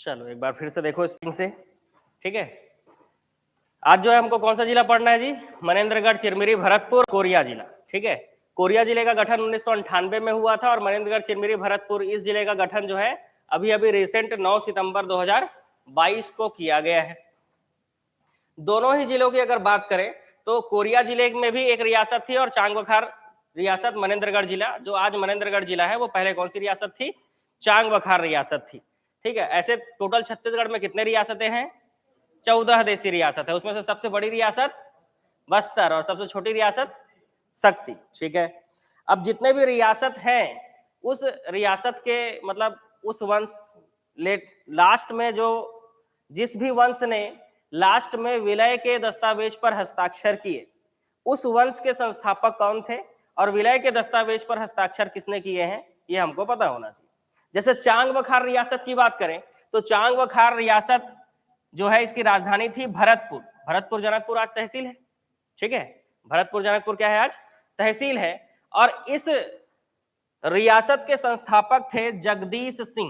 चलो एक बार फिर से देखो स्क्रीन से, ठीक है। आज जो है हमको कौन सा जिला पढ़ना है जी? मनेंद्रगढ़, चिरमिरी, भरतपुर, कोरिया जिला, ठीक है। कोरिया जिले का गठन 1998 में हुआ था और मनेंद्रगढ़, चिरमिरी, भरतपुर इस जिले का गठन जो है अभी अभी रिसेंट 9 सितंबर 2022 को किया गया है। दोनों ही जिलों की अगर बात करें तो कोरिया जिले में भी एक रियासत थी और चांगबखार रियासत मनेंद्रगढ़ जिला, जो आज मनेंद्रगढ़ जिला है, वो पहले कौन सी रियासत थी? चांगबखार रियासत थी, ठीक है। ऐसे टोटल छत्तीसगढ़ में कितने रियासतें हैं? 14 देशी रियासत है। उसमें से सबसे बड़ी रियासत बस्तर और सबसे छोटी रियासत शक्ति, ठीक है। अब जितने भी रियासत हैं उस रियासत के मतलब उस वंश लास्ट में जो जिस भी वंश ने लास्ट में विलय के दस्तावेज पर हस्ताक्षर किए उस वंश के संस्थापक कौन थे और विलय के दस्तावेज पर हस्ताक्षर किसने किए हैं, ये हमको पता होना चाहिए। जैसे चांगबखार रियासत की बात करें तो चांगबखार रियासत जो है इसकी राजधानी थी भरतपुर। भरतपुर जनकपुर आज तहसील है, ठीक है। भरतपुर जनकपुर क्या है? आज तहसील है। और इस रियासत के संस्थापक थे जगदीश सिंह।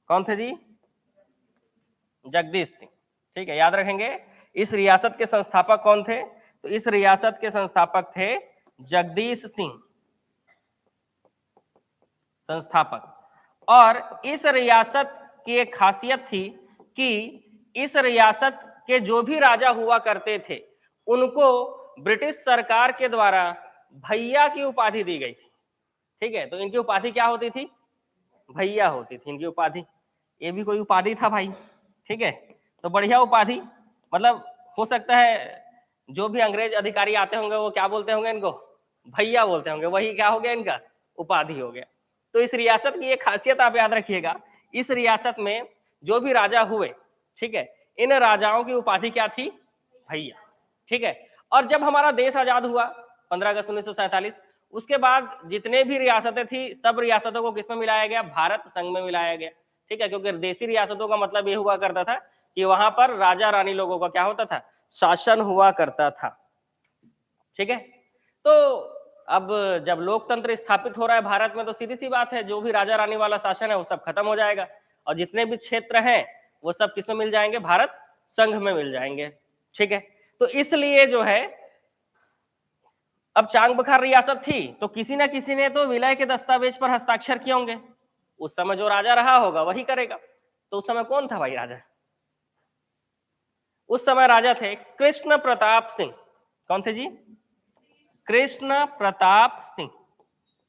कौन थे जी? जगदीश सिंह, ठीक है, याद रखेंगे। इस रियासत के संस्थापक कौन थे? तो इस रियासत के संस्थापक थे जगदीश सिंह, संस्थापक। और इस रियासत की एक खासियत थी कि इस रियासत के जो भी राजा हुआ करते थे उनको ब्रिटिश सरकार के द्वारा भैया की उपाधि दी गई थी, ठीक है। तो इनकी उपाधि क्या होती थी? भैया होती थी इनकी उपाधि। ये भी कोई उपाधि था भाई, ठीक है। तो बढ़िया उपाधि, मतलब हो सकता है जो भी अंग्रेज अधिकारी आते होंगे वो क्या बोलते होंगे इनको? भैया बोलते होंगे। वही क्या हो गया? इनका उपाधि हो गया। तो इस रियासत की एक खासियत आप याद रखिएगा, इस रियासत में जो भी राजा हुए, ठीक है, इन राजाओं की उपाधि क्या थी? भैया, ठीक है। और जब हमारा देश आजाद हुआ 15 अगस्त 1947, उसके बाद जितने भी रियासतें थी सब रियासतों को किसमें मिलाया गया? भारत संघ में मिलाया गया, ठीक है। क्योंकि देशी रियासतों का मतलब ये हुआ करता था कि वहां पर राजा रानी लोगों का क्या होता था? शासन हुआ करता था, ठीक है। तो अब जब लोकतंत्र स्थापित हो रहा है भारत में तो सीधी सी बात है जो भी राजा रानी वाला शासन है वो सब खत्म हो जाएगा और जितने भी क्षेत्र हैं वो सब किसमें मिल जाएंगे? भारत संघ में मिल जाएंगे, ठीक है। तो इसलिए जो है अब चांगबखार रियासत थी तो किसी ना किसी ने तो विलय के दस्तावेज पर हस्ताक्षर किए होंगे। उस समय जो राजा रहा होगा वही करेगा। तो उस समय कौन था भाई राजा? उस समय राजा थे कृष्ण प्रताप सिंह। कौन थे जी? कृष्ण प्रताप सिंह,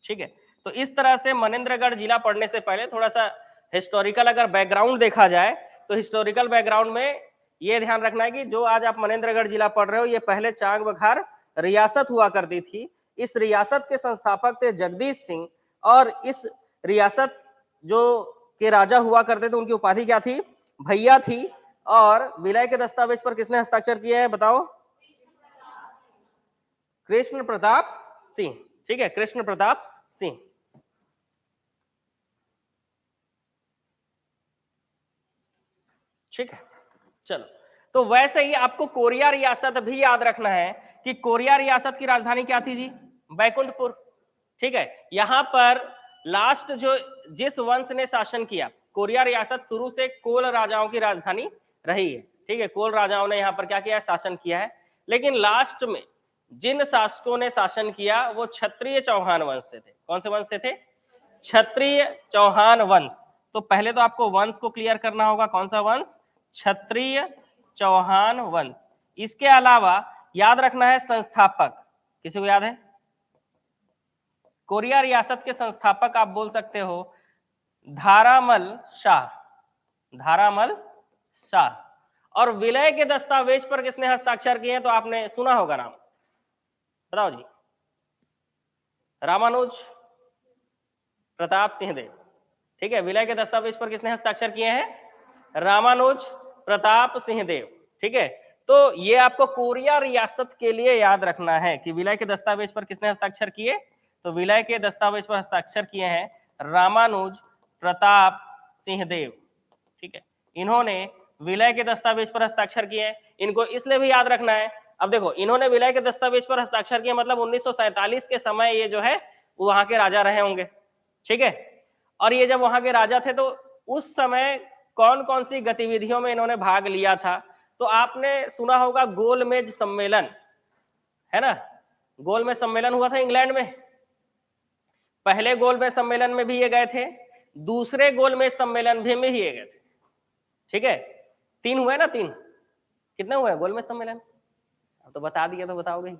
ठीक है। तो इस तरह से मनेंद्रगढ़ जिला पढ़ने से पहले थोड़ा सा हिस्टोरिकल अगर बैकग्राउंड देखा जाए तो हिस्टोरिकल बैकग्राउंड में ये ध्यान रखना है कि जो आज आप मनेंद्रगढ़ जिला पढ़ रहे हो ये पहले चांगबखार रियासत हुआ करती थी। इस रियासत के संस्थापक थे जगदीश सिंह और इस रियासत जो के राजा हुआ करते थे उनकी उपाधि क्या थी? भैया थी। और विलय के दस्तावेज पर किसने हस्ताक्षर किए हैं बताओ? कृष्ण प्रताप सिंह, ठीक है, कृष्ण प्रताप सिंह। ठीक है, चलो। तो वैसे ही आपको कोरिया रियासत भी याद रखना है कि कोरिया रियासत की राजधानी क्या थी जी? बैकुंठपुर, ठीक है। यहां पर लास्ट जो जिस वंश ने शासन किया, कोरिया रियासत शुरू से कोल राजाओं की राजधानी रही है, ठीक है। कोल राजाओं ने यहाँ पर क्या किया है? शासन किया है। लेकिन लास्ट में जिन शासकों ने शासन किया वो क्षत्रिय चौहान वंश से थे। कौन से वंश से थे? क्षत्रिय चौहान वंश। तो पहले तो आपको वंश को क्लियर करना होगा। कौन सा वंश? क्षत्रिय चौहान वंश। इसके अलावा याद रखना है संस्थापक। किसी को याद है? कोरिया रियासत के संस्थापक आप बोल सकते हो धारामल शाह। धारामल शाह। और विलय के दस्तावेज पर किसने हस्ताक्षर किए हैं? तो आपने सुना होगा नाम, बताओ जी। रामानुज प्रताप सिंहदेव, ठीक है। विलय के दस्तावेज पर किसने हस्ताक्षर किए हैं? रामानुज प्रताप सिंहदेव, ठीक है। तो ये आपको कोरिया रियासत के लिए याद रखना है कि विलय के दस्तावेज पर किसने हस्ताक्षर किए? तो विलय के दस्तावेज पर हस्ताक्षर किए हैं रामानुज प्रताप सिंहदेव, ठीक है। इन्होंने विलय के दस्तावेज पर हस्ताक्षर किए हैं। इनको इसलिए भी याद रखना है, अब देखो इन्होंने विलय के दस्तावेज पर हस्ताक्षर किए मतलब 1947 के समय ये जो है वो वहां के राजा रहे होंगे, ठीक है। और ये जब वहां के राजा थे तो उस समय कौन कौन सी गतिविधियों में इन्होंने भाग लिया था? तो आपने सुना होगा गोलमेज सम्मेलन, है ना? गोलमेज सम्मेलन हुआ था इंग्लैंड में। पहले गोलमेज सम्मेलन में भी ये गए थे, दूसरे गोलमेज सम्मेलन भी में ही ये गए थे। ठीक है, 3 हुए ना, 3 कितने हुए गोलमेज सम्मेलन? तो बता दिया तो बताओगे ही।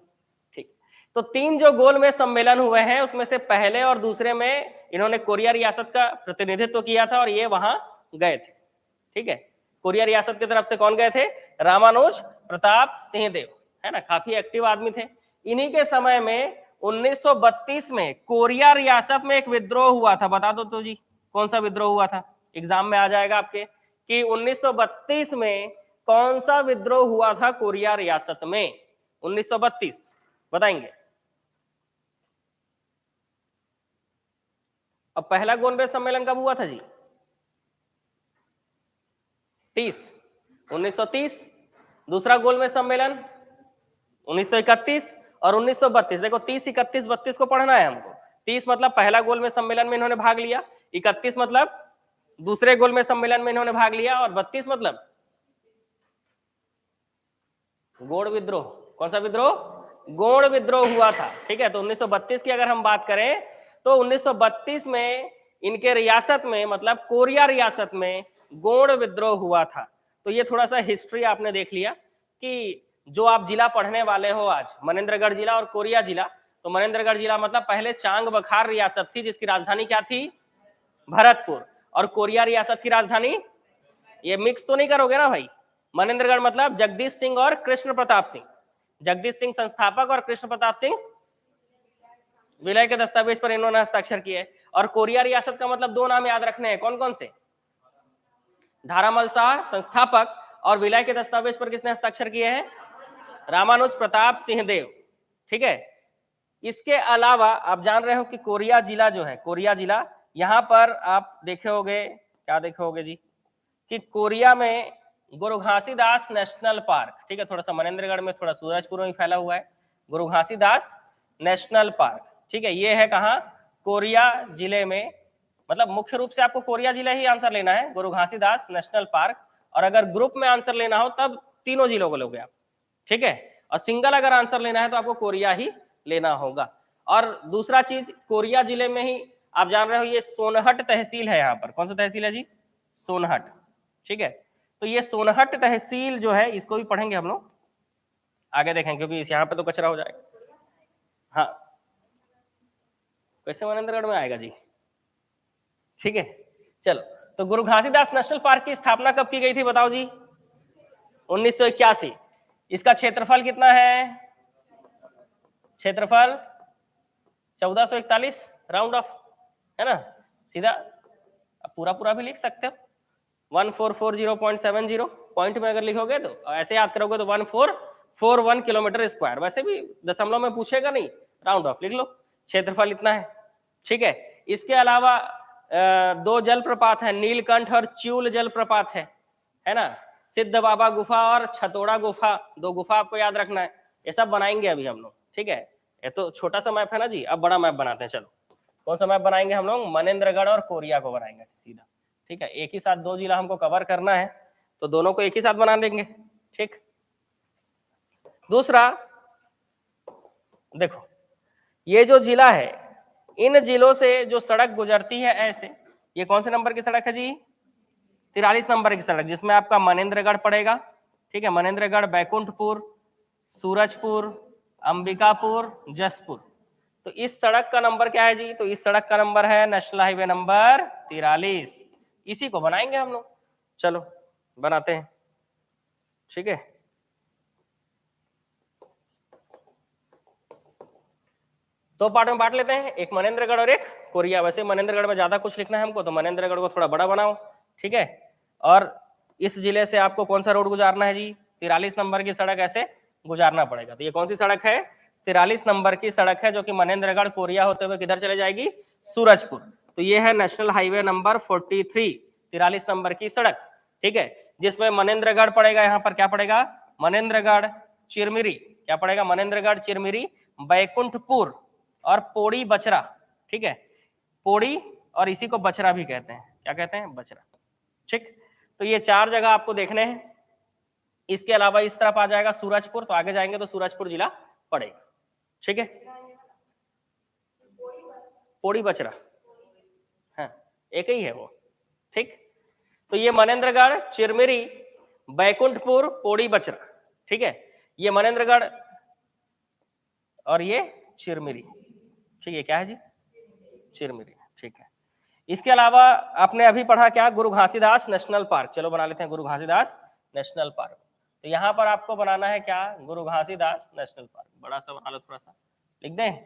ठीक, तो 3 जो गोलमेज सम्मेलन हुए हैं उसमें से पहले और दूसरे में इन्होंने कोरिया रियासत का प्रतिनिधित्व किया था और ये वहां गए थे। ठीक है, कोरिया रियासत की तरफ से कौन गए थे? रामानुज प्रताप सिंहदेव, है ना, काफी एक्टिव आदमी थे। इन्हीं के समय में 1932 में कोरिया रियासत में एक विद्रोह हुआ था। बता दो तो जी, कौन सा विद्रोह हुआ था? एग्जाम में आ जाएगा आपके कि 1932 में कौन सा विद्रोह हुआ था कोरिया रियासत में? 1932 बताएंगे। अब पहला गोलमेज सम्मेलन कब हुआ था जी? 1930। दूसरा गोलमेज सम्मेलन 1931 और 1932। देखो 30, 31, 32 को पढ़ना है हमको। 30 मतलब पहला गोलमेज सम्मेलन में इन्होंने भाग लिया, 31 मतलब दूसरे गोलमेज सम्मेलन में इन्होंने भाग लिया, और 32 मतलब गोड़ विद्रोह। कौन सा विद्रोह? गोड़ विद्रोह हुआ था। ठीक है, तो 1932 की अगर हम बात करें तो 1932 में इनके रियासत में, मतलब कोरिया रियासत में गोड़ विद्रोह हुआ था। तो ये थोड़ा सा हिस्ट्री आपने देख लिया कि जो आप जिला पढ़ने वाले हो आज, मनेंद्रगढ़ जिला और कोरिया जिला। तो मनेंद्रगढ़ जिला मतलब पहले चांग बखार रियासत थी जिसकी राजधानी क्या थी? भरतपुर। और कोरिया रियासत की राजधानी, ये मिक्स तो नहीं करोगे ना भाई? मनेंद्रगढ़ मतलब जगदीश सिंह और कृष्ण प्रताप सिंह, जगदीश सिंह संस्थापक और कृष्ण प्रताप सिंह विलय के दस्तावेज पर इन्होंने हस्ताक्षर किए। और कोरिया रियासत का मतलब 2 नाम याद रखने हैं, कौन कौन से? धारामल शाह संस्थापक, और विलय के दस्तावेज पर किसने हस्ताक्षर किए हैं? रामानुज प्रताप सिंहदेव। ठीक है, इसके अलावा आप जान रहे हो कि कोरिया जिला जो है, कोरिया जिला, यहां पर आप देखे होगे, क्या देखे होगे जी, कि कोरिया में गुरु घासीदास नेशनल पार्क, ठीक है, थोड़ा सा मनेंद्रगढ़ में, थोड़ा सूरजपुर में फैला हुआ है, गुरु घासीदास नेशनल पार्क। ठीक है, ये है कहाँ? कोरिया जिले में। मतलब मुख्य रूप से आपको कोरिया जिला ही आंसर लेना है, गुरु घासीदास नेशनल पार्क। और अगर ग्रुप में आंसर लेना हो तब तीनों जिलों को लोगे आप। ठीक है, और सिंगल अगर आंसर लेना है तो आपको कोरिया ही लेना होगा। और दूसरा चीज, कोरिया जिले में ही आप जान रहे हो ये सोनहट तहसील है। यहाँ पर कौन सा तहसील है जी? सोनहट। ठीक है, तो ये सोनहट तहसील जो है इसको भी पढ़ेंगे हम लोग, आगे देखेंगे, क्योंकि यहाँ पे तो कचरा हो जाएगा। हाँ, कैसे मनेंद्रगढ़ में आएगा जी? ठीक है, चलो, तो गुरु घासीदास नेशनल पार्क की स्थापना कब की गई थी बताओ जी? 1981। इसका क्षेत्रफल कितना है? क्षेत्रफल 1441 राउंड ऑफ, है ना, सीधा पूरा पूरा भी लिख सकते हो। 1440.70 पॉइंट में अगर लिखोगे तो, ऐसे याद करोगे तो 1441 किलोमीटर स्क्वायर। वैसे भी दशमलव में पूछेगा नहीं, राउंड ऑफ लिख लो, क्षेत्रफल इतना है। ठीक है, इसके अलावा 2 जलप्रपात है, नीलकंठ और च्यूल जलप्रपात है ना, सिद्ध बाबा गुफा और छतोड़ा गुफा, 2 गुफा आपको याद रखना है। ये सब बनाएंगे अभी हम लोग। ठीक है, ये तो छोटा सा मैप है ना जी, अब बड़ा मैप बनाते हैं। चलो, कौन सा मैप बनाएंगे हम लोग? मनेंद्रगढ़ और कोरिया को बनाएंगे सीधा। ठीक है, एक ही साथ 2 जिला हमको कवर करना है तो दोनों को एक ही साथ बना देंगे। ठीक, दूसरा देखो, ये जो जिला है, इन जिलों से जो सड़क गुजरती है ऐसे, ये कौन से नंबर की सड़क है जी? 43 नंबर की सड़क, जिसमें आपका मनेंद्रगढ़ पड़ेगा। ठीक है, मनेंद्रगढ़, बैकुंठपुर, सूरजपुर, अंबिकापुर, जसपुर। तो इस सड़क का नंबर क्या है जी? तो इस सड़क का नंबर है नेशनल हाईवे नंबर 43। इसी को बनाएंगे हम लोग। चलो बनाते हैं। ठीक है, दो पार्ट में बांट लेते हैं, एक मनेंद्रगढ़ और एक कोरिया। वैसे मनेंद्रगढ़ में ज्यादा कुछ लिखना है हमको, तो मनेंद्रगढ़ को थोड़ा बड़ा बनाओ। ठीक है, और इस जिले से आपको कौन सा रोड गुजारना है जी? 43 नंबर की सड़क ऐसे गुजारना पड़ेगा। तो ये कौन सी सड़क है? 43 नंबर की सड़क है, जो कि मनेंद्रगढ़ कोरिया होते हुए किधर चले जाएगी? सूरजपुर। तो ये है नेशनल हाईवे नंबर 43, 43 नंबर की सड़क। ठीक है, जिसमें मनेंद्रगढ़ पड़ेगा। यहाँ पर क्या पड़ेगा? मनेंद्रगढ़, चिरमिरी, क्या पड़ेगा? मनेंद्रगढ़, चिरमिरी, बैकुंठपुर और पोड़ी बचरा। ठीक है, पोड़ी और इसी को बचरा भी कहते हैं। क्या कहते हैं? बचरा। ठीक, तो ये 4 जगह आपको देखने हैं। इसके अलावा इस तरफ आ जाएगा सूरजपुर, तो आगे जाएंगे तो सूरजपुर जिला पड़ेगा। ठीक है, पोड़ी बचरा, हाँ एक ही है वो। ठीक, तो ये मनेन्द्रगढ़, चिरमिरी, बैकुंठपुर, पोड़ी बचरा। ठीक है, ये मनेन्द्रगढ़ और ये चिरमिरी। ठीक है, क्या है जी? चिरमिरी। ठीक है, इसके अलावा आपने अभी पढ़ा क्या? गुरु घासीदास नेशनल पार्क। चलो बना लेते हैं गुरु घासीदास नेशनल पार्क। तो यहाँ पर आपको बनाना है क्या? गुरु घासीदास नेशनल पार्क। बड़ा सा बना लो, थोड़ा सा लिख दें,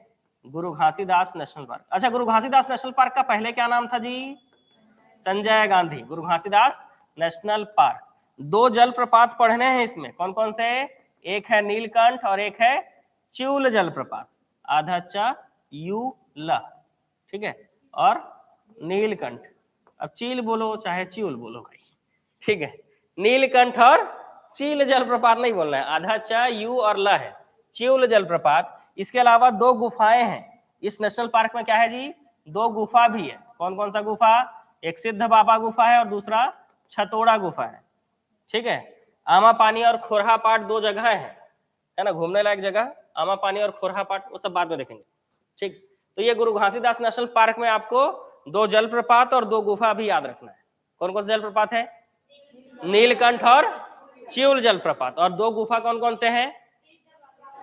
गुरु घासीदास नेशनल पार्क। अच्छा, गुरु घासीदास नेशनल पार्क का पहले क्या नाम था जी? संजय गांधी। गुरु घासीदास नेशनल पार्क। 2 जलप्रपात पढ़ने हैं इसमें, कौन कौन से? एक है नीलकंठ और एक है च्यूल जलप्रपात। आधा यू ल, ठीक है, और नीलकंठ। अब चील बोलो चाहे च्यूल बोलो भाई, ठीक है, नीलकंठ और चील जलप्रपात नहीं बोलना है, आधा यू और ल है, च्यूल जलप्रपात। इसके अलावा 2 गुफाएं हैं इस नेशनल पार्क में। क्या है जी? 2 गुफा भी है। कौन कौन सा गुफा? एक सिद्ध बाबा गुफा है और दूसरा छतोड़ा गुफा है। ठीक है, आमा पानी और खोरहा पाट 2 जगह है ना, घूमने लायक जगह। आमा पानी और खोरहा पाट वो सब बाद में देखेंगे। ठीक, तो ये गुरु घासीदास नेशनल पार्क में आपको 2 जलप्रपात और 2 गुफा भी याद रखना है। कौन कौन से जलप्रपात है? नीलकंठ और च्यूल जलप्रपात। और 2 गुफा कौन कौन से हैं?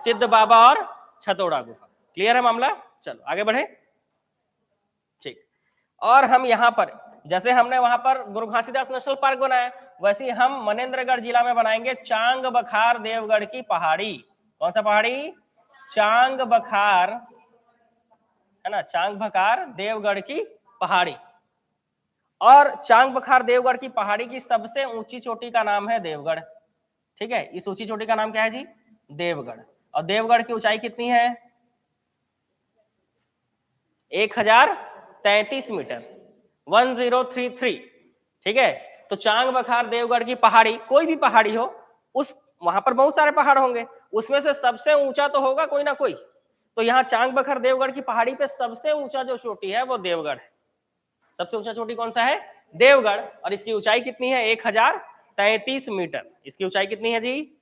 सिद्ध बाबा और छतोड़ा गुफा। क्लियर है मामला? चलो आगे बढ़े। ठीक, और हम यहाँ पर जैसे हमने वहां पर गुरु घासीदास नेशनल पार्क बनाया, वैसे ही हम मनेन्द्रगढ़ जिला में बनाएंगे चांग बखार देवगढ़ की पहाड़ी। कौन सा पहाड़ी? चांग बखार, है ना, चांग बखार देवगढ़ की पहाड़ी। और चांग बखार देवगढ़ की पहाड़ी की सबसे ऊंची चोटी का नाम है देवगढ़। ठीक है, इस ऊंची चोटी का नाम क्या है जी? देवगढ़। और देवगढ़ की ऊंचाई कितनी है? 1033 मीटर, 1033। ठीक है, तो चांग बखार देवगढ़ की पहाड़ी, कोई भी पहाड़ी हो, उस वहां पर बहुत सारे पहाड़ होंगे, उसमें से सबसे ऊंचा तो होगा कोई ना कोई। तो यहाँ चांग बखार देवगढ़ की पहाड़ी पे सबसे ऊंचा जो चोटी है वो देवगढ़ है। सबसे ऊंचा चोटी कौन सा है? देवगढ़। और इसकी ऊंचाई कितनी है? 1033 मीटर। इसकी ऊंचाई कितनी है जी?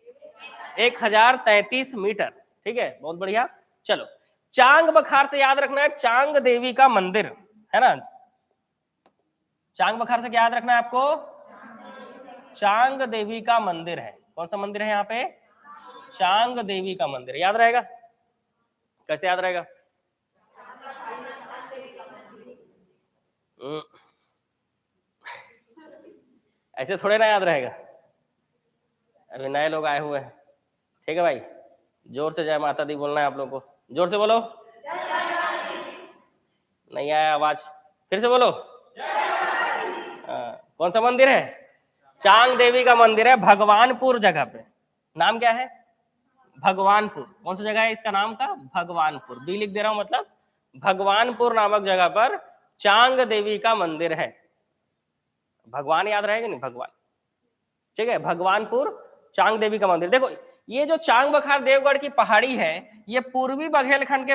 1033 मीटर। ठीक है, बहुत बढ़िया। चलो, चांग बखार से याद रखना है चांग देवी का मंदिर, है ना। चांग बखार से क्या याद रखना है आपको? चांग देवी का मंदिर है। कौन सा मंदिर है यहाँ पे? चांग देवी का मंदिर। याद रहेगा? कैसे याद रहेगा? ऐसे थोड़े ना याद रहेगा, अभी नए लोग आए हुए हैं। ठीक है भाई, जोर से जय माता दी बोलना है आप लोगों को, जोर से बोलो। नहीं आया आवाज, फिर से बोलो। कौन सा मंदिर है? चांग देवी का मंदिर है, भगवानपुर जगह पे। नाम क्या है? भगवानपुर। कौन सी जगह है इसका नाम का? भगवानपुर। बी लिख दे रहा हूं, मतलब भगवानपुर नामक जगह पर चांग देवी का मंदिर है। भगवान याद रहेगा नहीं? भगवान। ठीक है, भगवानपुर चांग देवी का मंदिर। देखो, ये जो चांग बखार देवगढ़ की पहाड़ी है, ये पूर्वी बघेलखंड के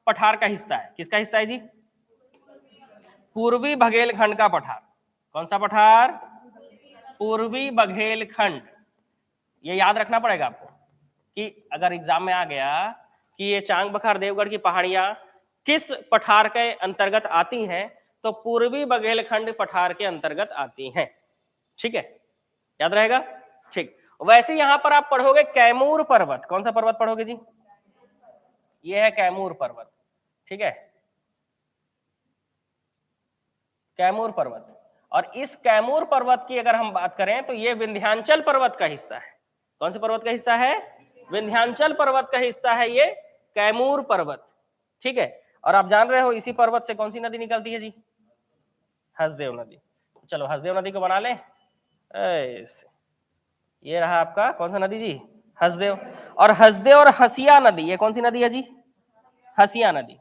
पठार का हिस्सा है। किसका हिस्सा है जी? पूर्वी बघेलखंड का पठार। कौन सा पठार? पूर्वी बघेलखंड। ये याद रखना पड़ेगा आपको कि अगर एग्जाम में आ गया कि ये चांग बखार देवगढ़ की पहाड़ियां किस पठार के अंतर्गत आती हैं, तो पूर्वी बघेलखंड पठार के अंतर्गत आती हैं। ठीक है, याद रहेगा? ठीक, वैसे यहां पर आप पढ़ोगे कैमूर पर्वत। कौन सा पर्वत पढ़ोगे जी? ये है कैमूर पर्वत। ठीक है, कैमूर पर्वत। और इस कैमूर पर्वत की अगर हम बात करें तो ये विंध्याचल पर्वत का हिस्सा है। कौन से पर्वत का हिस्सा है? विंध्याचल पर्वत का हिस्सा है ये कैमूर पर्वत। ठीक है, और आप जान रहे हो इसी पर्वत से कौन सी नदी निकलती है जी? हसदेव नदी। चलो हसदेव नदी को बना ले। ये रहा आपका कौन सा नदी जी? हसदेव। और हसदेव और हसिया नदी, ये कौन सी नदी है जी? हसिया नदी।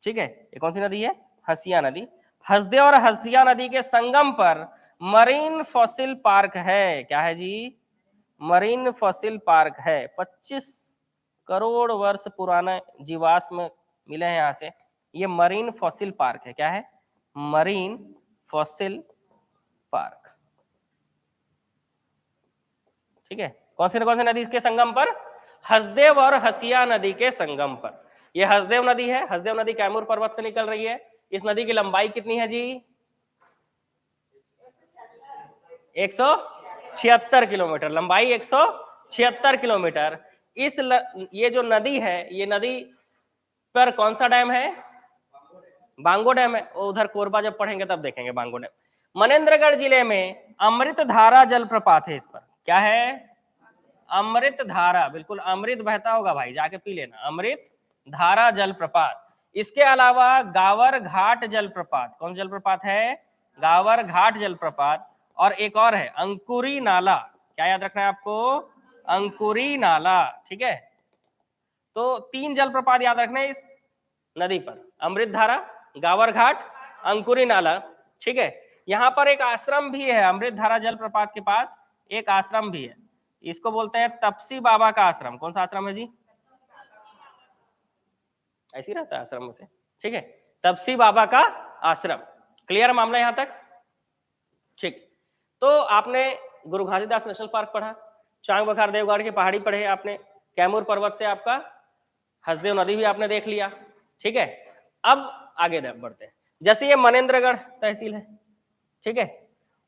ठीक है, ये कौन सी नदी है? हसिया नदी। हसदेव और हसिया नदी के संगम पर मरीन फॉसिल पार्क है। क्या है जी? मरीन फॉसिल पार्क है। 25 करोड़ वर्ष पुराना जीवाश्म मिले हैं यहाँ से। ये मरीन फॉसिल पार्क है। क्या है? Marine fossil park. ठीक है, कौन सी नदी के संगम पर? हसदेव और हसिया नदी के संगम पर। ये हसदेव नदी है, हसदेव नदी कैमूर पर्वत से निकल रही है। इस नदी की लंबाई कितनी है जी? 176 किलोमीटर, लंबाई 176 किलोमीटर। ये जो नदी है, ये नदी पर कौन सा डैम है? बांगो डैम है। उधर कोरबा जब पढ़ेंगे तब देखेंगे बांगो डैम। मनेन्द्रगढ़ जिले में अमृतधारा जलप्रपात है। इस पर क्या है? अमृतधारा, बिल्कुल अमृत बहता होगा भाई, जाके पी लेना। अमृत धारा जलप्रपात। इसके अलावा गावर घाट जलप्रपात, कौन सा जलप्रपात है? गावर घाट जलप्रपात। और एक और है अंकुरी नाला, क्या याद रखना है आपको? अंकुरी नाला, ठीक है। तो 3 जलप्रपात याद रखना है इस नदी पर, अमृतधारा, गावर घाट, अंकुरी नाला, ठीक है। यहाँ पर एक आश्रम भी है, अमृतधारा जलप्रपात के पास एक आश्रम भी है, इसको बोलते हैं तपसी बाबा का आश्रम। कौन सा आश्रम है जी? ऐसी रहता है आश्रम से, ठीक है, तपसी बाबा का आश्रम। क्लियर मामला यहां तक? ठीक। तो आपने गुरु घासीदास नेशनल पार्क पढ़ा, चांग बखार देवगढ़ की पहाड़ी पढ़े आपने, कैमूर पर्वत से आपका हसदेव नदी भी आपने देख लिया, ठीक है। अब आगे बढ़ते हैं। जैसे ये मनेन्द्रगढ़ तहसील है, ठीक है,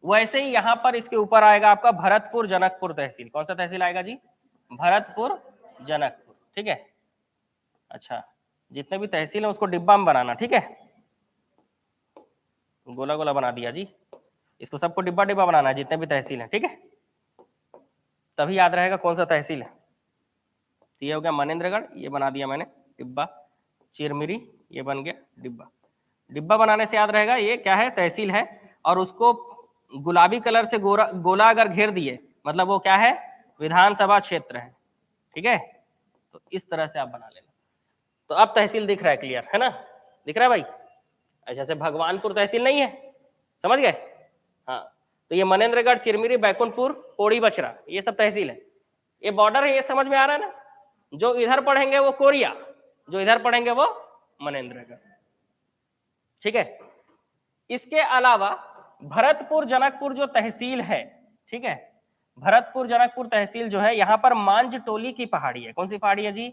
वैसे ही यहां पर इसके ऊपर आएगा आपका भरतपुर जनकपुर तहसील। कौन सा तहसील आएगा जी? भरतपुर जनकपुर, ठीक है। अच्छा, जितने भी तहसील है उसको डिब्बा में बनाना, ठीक है। गोला गोला बना दिया जी, इसको सबको डिब्बा डिब्बा बनाना है, जितने भी तहसील है, ठीक है, तभी याद रहेगा कौन सा तहसील है। तो ये हो गया मनेन्द्रगढ़, ये बना दिया मैंने डिब्बा। चिरमिरी, ये बन गया डिब्बा। डिब्बा बनाने से याद रहेगा ये क्या है? तहसील है। और उसको गुलाबी कलर से गोला अगर घेर दिए, मतलब वो क्या है? विधानसभा क्षेत्र है, ठीक है। तो इस तरह से आप बना लेना। तो अब तहसील दिख रहा है, क्लियर है ना? दिख रहा है भाई? अच्छा, से भगवानपुर तहसील नहीं है, समझ गए? हाँ, तो ये मनेन्द्रगढ़, चिरमिरी, बैकुंठपुर, पोड़ी बछरा, ये सब तहसील है। ये बॉर्डर है, ये समझ में आ रहा है ना? जो इधर पढ़ेंगे वो कोरिया, जो इधर पढ़ेंगे वो मनेन्द्रगढ़, ठीक है। इसके अलावा भरतपुर जनकपुर जो तहसील है, ठीक है, भरतपुर जनकपुर तहसील जो है, यहाँ पर मांझ टोली की पहाड़ी है। कौन सी पहाड़ी है जी?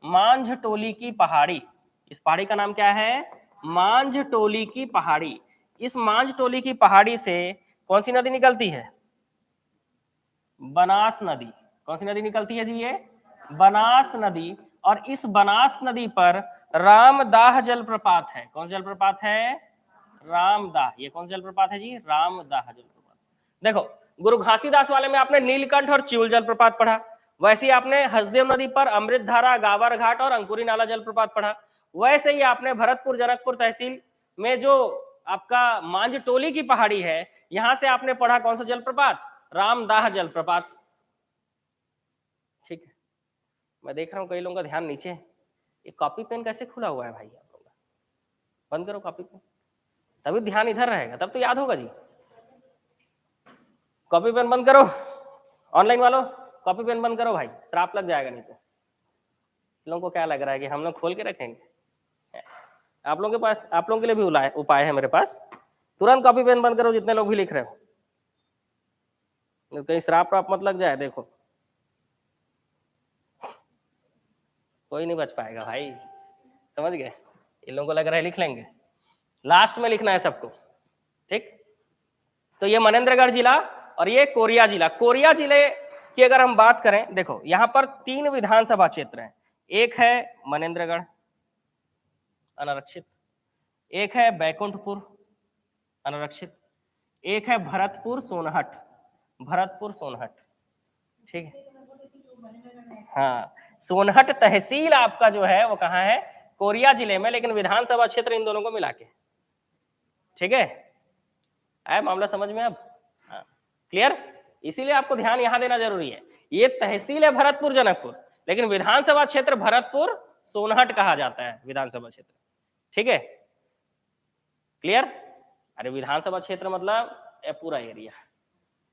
मांझ टोली की पहाड़ी। इस पहाड़ी का नाम क्या है? मांझ टोली की पहाड़ी। इस मांझ टोली की पहाड़ी से कौन सी नदी निकलती है? बनास नदी। कौन सी नदी निकलती है जी? ये बनास नदी। और इस बनास नदी पर रामदाह जलप्रपात है। कौन सा जलप्रपात है? रामदाह। ये कौन सा जलप्रपात है जी? रामदाह जलप्रपात। देखो, गुरु घासीदास वाले में आपने नीलकंठ और चिउल जलप्रपात पढ़ा, वैसे ही आपने हसदेव नदी पर अमृतधारा, गावर घाट और अंकुरी नाला जलप्रपात पढ़ा। वैसे ही आपने भरतपुर जनकपुर तहसील में जो आपका मांझ टोली की पहाड़ी है, यहां से आपने पढ़ा कौन सा जलप्रपात? रामदाह जलप्रपात, ठीक है। मैं देख रहा हूँ कई लोगों का ध्यान नीचे है। ये कॉपी पेन कैसे खुला हुआ है भाई? आप लोग बंद करो कॉपी पेन, तभी ध्यान इधर रहेगा, तब तो याद होगा जी। कॉपी पेन बंद करो, ऑनलाइन वालों कॉपी पेन बंद करो भाई, श्राप लग जाएगा नहीं तो। लोगों को क्या लग रहा है कि हम लोग खोल के रखेंगे? आप लोगों के पास, आप लोगों के लिए भी उपाय है मेरे पास। तुरंत कॉपी पेन बंद करो, जितने लोग भी लिख रहे हो, कहीं श्राप वाप मत लग जाए। देखो, कोई नहीं बच पाएगा भाई, समझ गए? इन लोगों को लग रहा है लिख लेंगे, लास्ट में लिखना है सबको, ठीक। तो ये मनेन्द्रगढ़ जिला और ये कोरिया जिला। कोरिया जिले की अगर हम बात करें, देखो यहाँ पर 3 विधानसभा क्षेत्र हैं। एक है मनेन्द्रगढ़ अनारक्षित, एक है बैकुंठपुर अनारक्षित, एक है भरतपुर सोनहट, भरतपुर सोनहट, ठीक है। हाँ, सोनहट तहसील आपका जो है वो कहाँ है? कोरिया जिले में, लेकिन विधानसभा क्षेत्र इन दोनों को मिला के, ठीक है। आया मामला समझ में अब? हाँ, क्लियर। इसीलिए आपको ध्यान यहां देना जरूरी है। ये तहसील है भरतपुर जनकपुर, लेकिन विधानसभा क्षेत्र भरतपुर सोनहट कहा जाता है विधानसभा क्षेत्र, ठीक है। क्लियर? अरे विधानसभा क्षेत्र मतलब पूरा एरिया,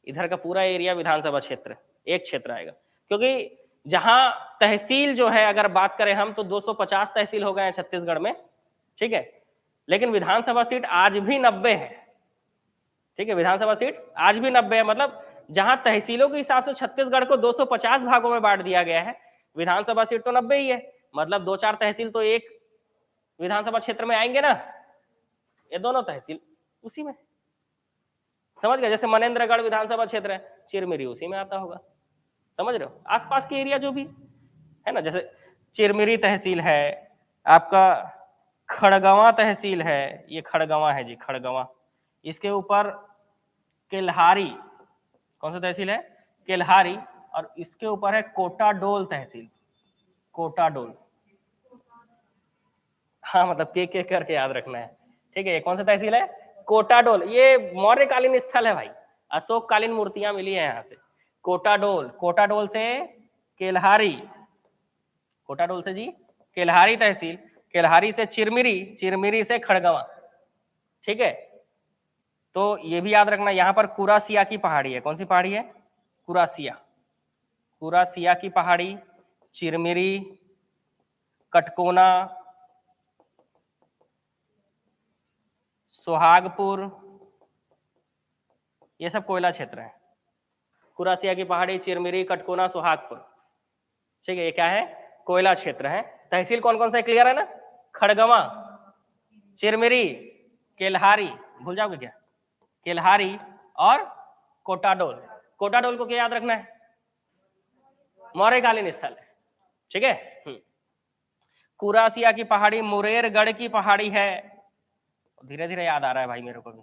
इधर का पूरा एरिया विधानसभा क्षेत्र, एक क्षेत्र आएगा। क्योंकि जहां तहसील जो है, अगर बात करें हम, तो 250 तहसील हो गए हैं छत्तीसगढ़ में, ठीक है, लेकिन विधानसभा सीट आज भी 90 है, ठीक है। विधानसभा सीट आज भी 90 है, मतलब जहां तहसीलों के हिसाब से छत्तीसगढ़ को 250 भागों में बांट दिया गया है, विधानसभा सीट तो 90 ही है, मतलब 2-4 तहसील तो एक विधानसभा क्षेत्र में आएंगे ना, ये दोनों तहसील उसी में, समझ गए। जैसे मनेन्द्रगढ़ विधानसभा क्षेत्र है, चिरमिरी उसी में आता होगा, समझ रहे हो, आसपास के एरिया जो भी है ना। जैसे चिरमिरी तहसील है, आपका खड़गवां तहसील है, ये खड़गवां है जी, खड़गवां, इसके ऊपर केल्हारी, कौन सा तहसील है, केल्हारी, और इसके ऊपर है कोटाडोल तहसील, कोटाडोल, हाँ मतलब के करके याद रखना है, ठीक है। ये कौन सा तहसील है, कोटाडोल, ये मौर्यकालीन स्थल है भाई, अशोककालीन मूर्तियां मिली है यहाँ से। कोटाडोल, कोटाडोल से केल्हारी, कोटाडोल से जी केल्हारी तहसील, केल्हारी से चिरमिरी, चिरमिरी से खड़गवां, ठीक है। तो ये भी याद रखना, यहाँ पर कुरासिया की पहाड़ी है, कौन सी पहाड़ी है, कुरासिया, कुरासिया की पहाड़ी, चिरमिरी, कटकोना, सुहागपुर, ये सब कोयला क्षेत्र है। कुरासिया की पहाड़ी, चिरमिरी, कटकोना, सुहागपुर, ठीक है, ये क्या है, कोयला क्षेत्र है। तहसील कौन कौन सा क्लियर है ना, खड़गवां, चिरमिरी, केल्हारी, भूल जाओगे क्या, केल्हारी और कोटाडोल। कोटाडोल को क्या याद रखना है, मौर्यकालीन स्थल है, ठीक है। कुरासिया की पहाड़ी मुरेरगढ़ की पहाड़ी है, धीरे धीरे याद आ रहा है भाई मेरे को भी,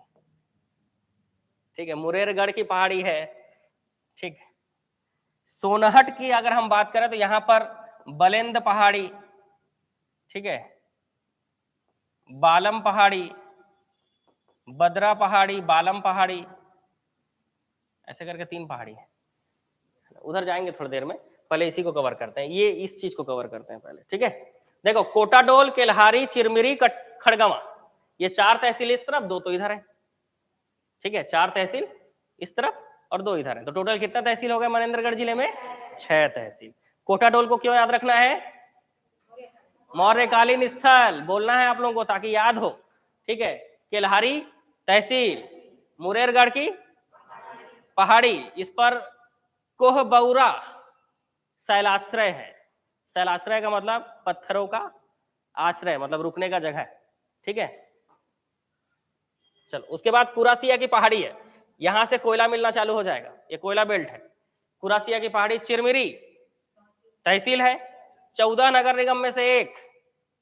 ठीक है, मुरेरगढ़ की पहाड़ी है, ठीक। सोनहट की अगर हम बात करें तो यहां पर बलेंद पहाड़ी, ठीक है, बालम पहाड़ी, बदरा पहाड़ी, बालम पहाड़ी, ऐसे करके 3 पहाड़ी है, उधर जाएंगे थोड़ी देर में, पहले इसी को कवर करते हैं, ये इस चीज को कवर करते हैं पहले, ठीक है। देखो कोटाडोल, केल्हारी, चिरमिरी, खड़गवां, ये 4 तहसील इस तरफ, 2 तो इधर है, ठीक है, 4 तहसील इस तरफ और 2 इधर है, तो टोटल कितना तहसील हो गया मनेन्द्रगढ़ जिले में, 6 तहसील। कोटाडोल को क्यों याद रखना है, मौर्यकालीन स्थल बोलना है आप लोगों को ताकि याद हो, ठीक है। केल्हारी तहसील, मुरेरगढ़ की पहाड़ी, इस पर कोहबौरा शैलाश्रय है, शैलाश्रय का मतलब पत्थरों का आश्रय, मतलब रुकने का जगह, ठीक है। चलो उसके बाद कुरासिया की पहाड़ी है, यहां से कोयला मिलना चालू हो जाएगा, ये कोयला बेल्ट है। कुरासिया की पहाड़ी, चिरमिरी तहसील है, 14 नगर निगम में से एक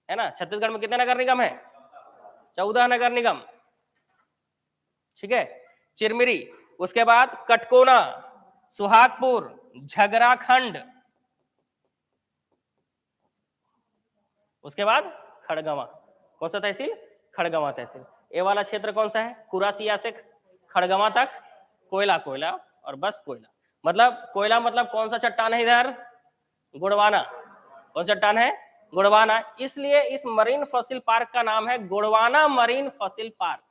है ना, छत्तीसगढ़ में कितने नगर निगम है, 14 नगर निगम, ठीक है, चिरमिरी। उसके बाद कटकोना, सुहागपुर, झगराखंड, उसके बाद खड़गवां, कौन सा तहसील, खड़गवां तहसील। ये वाला क्षेत्र कौन सा है, कुरासिया से खड़गवां तक कोयला, कोयला और बस कोयला, मतलब कोयला मतलब कौन सा चट्टान है इधर, गोंडवाना, कौन सा चट्टान है, गोंडवाना, इसलिए इस मरीन फॉसिल पार्क का नाम है गोंडवाना मरीन फॉसिल पार्क।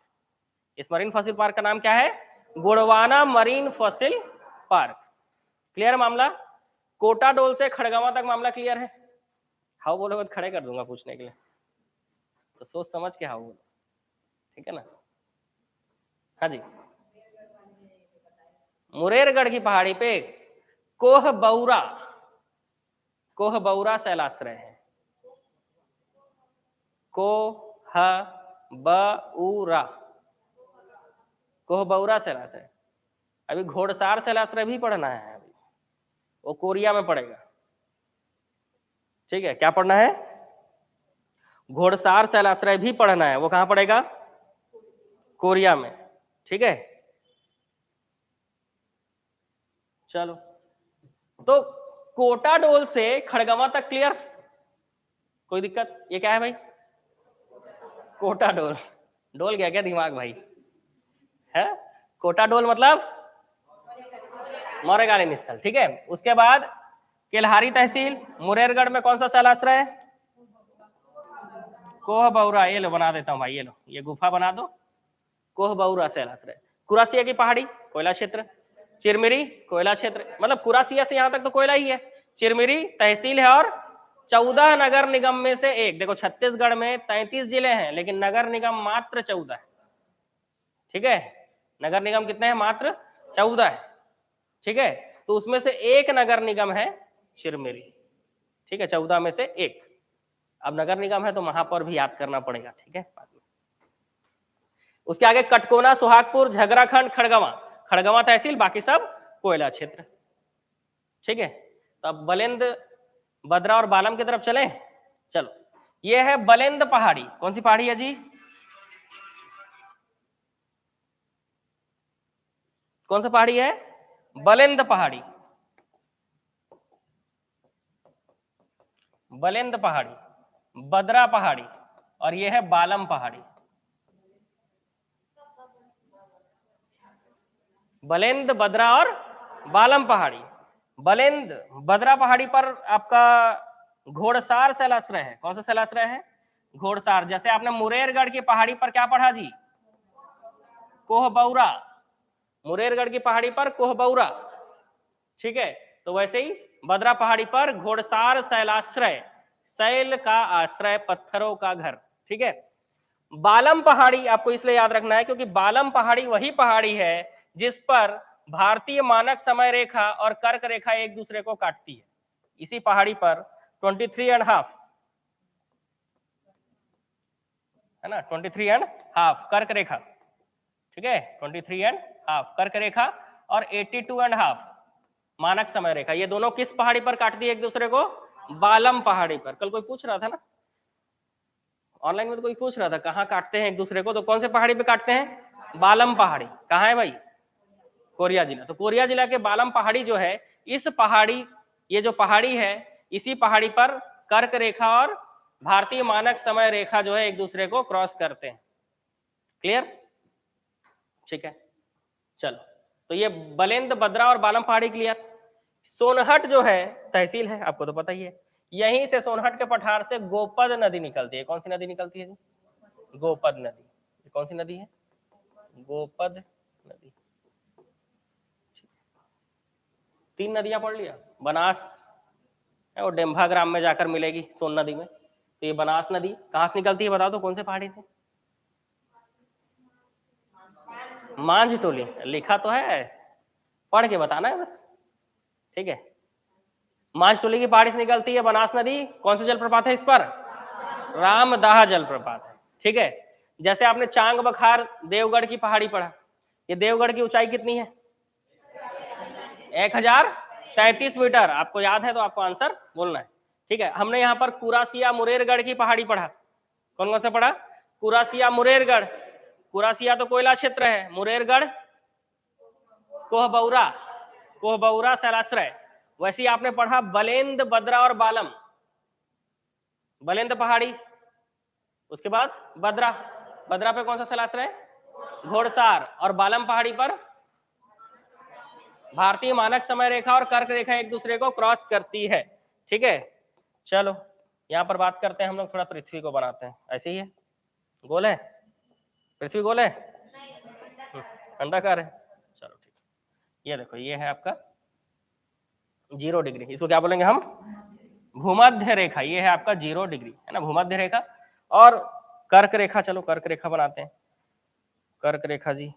इस मरीन फॉसिल पार्क का नाम क्या है, Gondwana marine fossil park. Clear मामला, कोटाडोल से खड़गवां तक मामला क्लियर है। हाउ बोलोगे तो खड़े कर दूंगा पूछने के लिए, तो सोच समझ के हाउ बोलो, ठीक है ना। हाँ जी, मुरेरगढ़ की पहाड़ी पे कोहबौरा, कोहबौरा शैलाश्रय है, कोहबौरा, कोहबौरा शैलाश्रय। अभी घोड़सार शैलाश्रय भी पढ़ना है, अभी वो कोरिया में पड़ेगा, ठीक है। क्या पढ़ना है, घोड़सार शैलाश्रय भी पढ़ना है, वो कहां पड़ेगा, कोरिया में, ठीक है। चलो तो कोटाडोल से खड़गवां तक क्लियर, कोई दिक्कत, ये क्या है भाई, कोटाडोल, डोल गया क्या दिमाग भाई, है, कोटाडोल मतलब मौर्यकालीन स्थल, ठीक है। उसके बाद केल्हारी तहसील, मुरेरगढ़ में कौन सा शैलाश्रय है, कोहबौरा, ये लो बना देता हूँ भाई, ये लो, ये गुफा बना दो, कोहबौरा शैलाश्रय। कुरासिया की पहाड़ी कोयला क्षेत्र, चिरमिरी कोयला क्षेत्र, मतलब कुरासिया से यहां तक तो कोयला ही है। चिरमिरी तहसील है और 14 नगर निगम में से एक। देखो छत्तीसगढ़ में 33 जिले हैं लेकिन नगर निगम मात्र 14 है, ठीक है, नगर निगम कितने हैं, मात्र 14 है। ठीक है, तो उसमें से एक नगर निगम है चिरमिरी, ठीक है, 14 में से एक। अब नगर निगम है तो महापौर भी याद करना पड़ेगा, ठीक है बाद में। उसके आगे कटकोना, सुहागपुर, झगराखंड, खड़गवां। खड़गवां तहसील, बाकी सब कोयला क्षेत्र, ठीक है। तो अब बलिंद, बद्रा और बालम की तरफ चलें। चलो, ये है बलिंद पहाड़ी। कौन सी पहाड़ी है जी? कौन सा पहाड़ी है? बलिंद पहाड़ी, बलिंद पहाड़ी, बद्रा पहाड़ी और ये है बालम पहाड़ी। बलिंद, बद्रा और बालम पहाड़ी। बलिंद, बद्रा पहाड़ी पर आपका घोड़सार शैलाश्रय है। कौन सा शैलाश्रय है? घोड़सार। जैसे आपने मुरेरगढ़ की पहाड़ी पर क्या पढ़ा जी? कोहबौरा। मुरेरगढ़ की पहाड़ी पर कोहबौरा, ठीक है। तो वैसे ही बद्रा पहाड़ी पर घोड़सार शैलाश्रय, शैल का आश्रय, पत्थरों का घर, ठीक है। बालम पहाड़ी आपको इसलिए याद रखना है क्योंकि बालम पहाड़ी वही पहाड़ी है जिस पर भारतीय मानक समय रेखा और कर्क रेखा एक दूसरे को काटती है। इसी पहाड़ी पर 23.5 है ना, 23.5 कर्क रेखा, ठीक है, 23.5 कर्क रेखा और 82.5 मानक समय रेखा, ये दोनों किस पहाड़ी पर काटती है एक दूसरे को? बालम पहाड़ी पर। कल कोई पूछ रहा था ना ऑनलाइन में, तो कोई पूछ रहा था कहाँ काटते हैं एक दूसरे को, तो कौन से पहाड़ी पे काटते हैं? बालम पहाड़ी। कहाँ है भाई? कोरिया जिला। तो कोरिया जिला के बालम पहाड़ी जो है, इस पहाड़ी, ये जो पहाड़ी है, इसी पहाड़ी पर कर्क रेखा और भारतीय मानक समय रेखा जो है एक दूसरे को क्रॉस करते हैं। क्लियर? ठीक है, चलो। तो ये बलिंद, बद्रा और बालम पहाड़ी क्लियर। सोनहट जो है तहसील है, आपको तो पता ही है। यहीं से सोनहट के पठार से गोपद नदी निकलती है। कौन सी नदी निकलती है जी? गोपद नदी। कौन सी नदी है? गोपद नदी। 3 नदियां पढ़ लिया। बनास है, वो डेम्भा ग्राम में जाकर मिलेगी सोन नदी में। तो ये बनास नदी कहाँ से निकलती है बताओ तो? कौन से पहाड़ी से? मांझ टोली। लिखा तो है, पढ़ के बताना है बस, ठीक है। मांझ टोली की पहाड़ी से निकलती है बनास नदी। कौन सा जलप्रपात है इस पर? रामदाह जलप्रपात है, ठीक है। जैसे आपने चांग बखार देवगढ़ की पहाड़ी पढ़ा, ये देवगढ़ की ऊंचाई कितनी है? 1033 मीटर। आपको याद है तो आपको आंसर बोलना है, ठीक है। हमने यहाँ पर कुरासिया मुरेरगढ़ की पहाड़ी पढ़ा। कौन कौन सा पढ़ा? कुरासिया, मुरेरगढ़। कुरासिया तो कोयला क्षेत्र है, मुरेरगढ़ कोहबौरा, कोहबौरा शैलाश्रय। वैसे ही आपने पढ़ा बलिंद, बद्रा और बालम। बलिंद पहाड़ी, उसके बाद बद्रा। बद्रा पे कौन सा शैलाश्रय? घोड़सार। और बालम पहाड़ी पर भारतीय मानक समय रेखा और कर्क रेखा एक दूसरे को क्रॉस करती है, ठीक है। चलो यहाँ पर बात करते हैं हम लोग, थोड़ा पृथ्वी को बनाते हैं। ऐसे ही है, गोल है पृथ्वी? गोल है? अंडाकार है। चलो ठीक, ये देखो, ये है आपका 0 डिग्री। इसको क्या बोलेंगे हम? भूमध्य रेखा। ये है आपका 0 डिग्री, है ना, भूमध्य रेखा। और कर्क रेखा, चलो कर्क रेखा बनाते हैं। कर्क रेखा जी,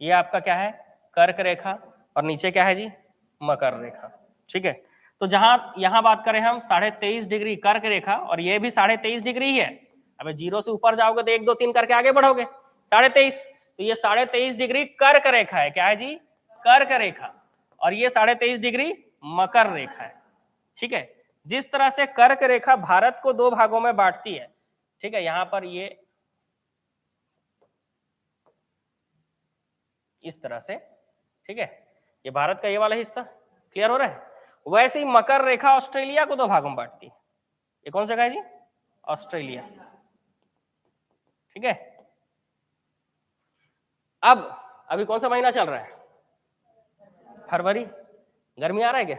ये आपका क्या है? कर्क रेखा। और नीचे क्या है जी? मकर रेखा, ठीक है। तो जहां यहां बात करें हम 23.5 डिग्री कर्क रेखा, और ये भी 23.5 डिग्री ही है। अब 0 से ऊपर जाओगे तो 1 2 3 करके आगे बढ़ोगे, 23.5। तो ये 23.5 डिग्री कर्क रेखा है। क्या है जी? कर्क रेखा। और ये 23.5 डिग्री मकर रेखा है, ठीक है। जिस तरह से कर्क रेखा भारत को 2 भागों में बांटती है, ठीक है, यहां पर ये इस तरह से, ठीक है, ये भारत का ये वाला हिस्सा, क्लियर हो रहा है। वैसे ही मकर रेखा ऑस्ट्रेलिया को 2 भागों में बांटती है। ये कौन सा जगह है जी? ऑस्ट्रेलिया, ठीक है। अब अभी कौन सा महीना चल रहा है? फरवरी। गर्मी आ रहा है क्या?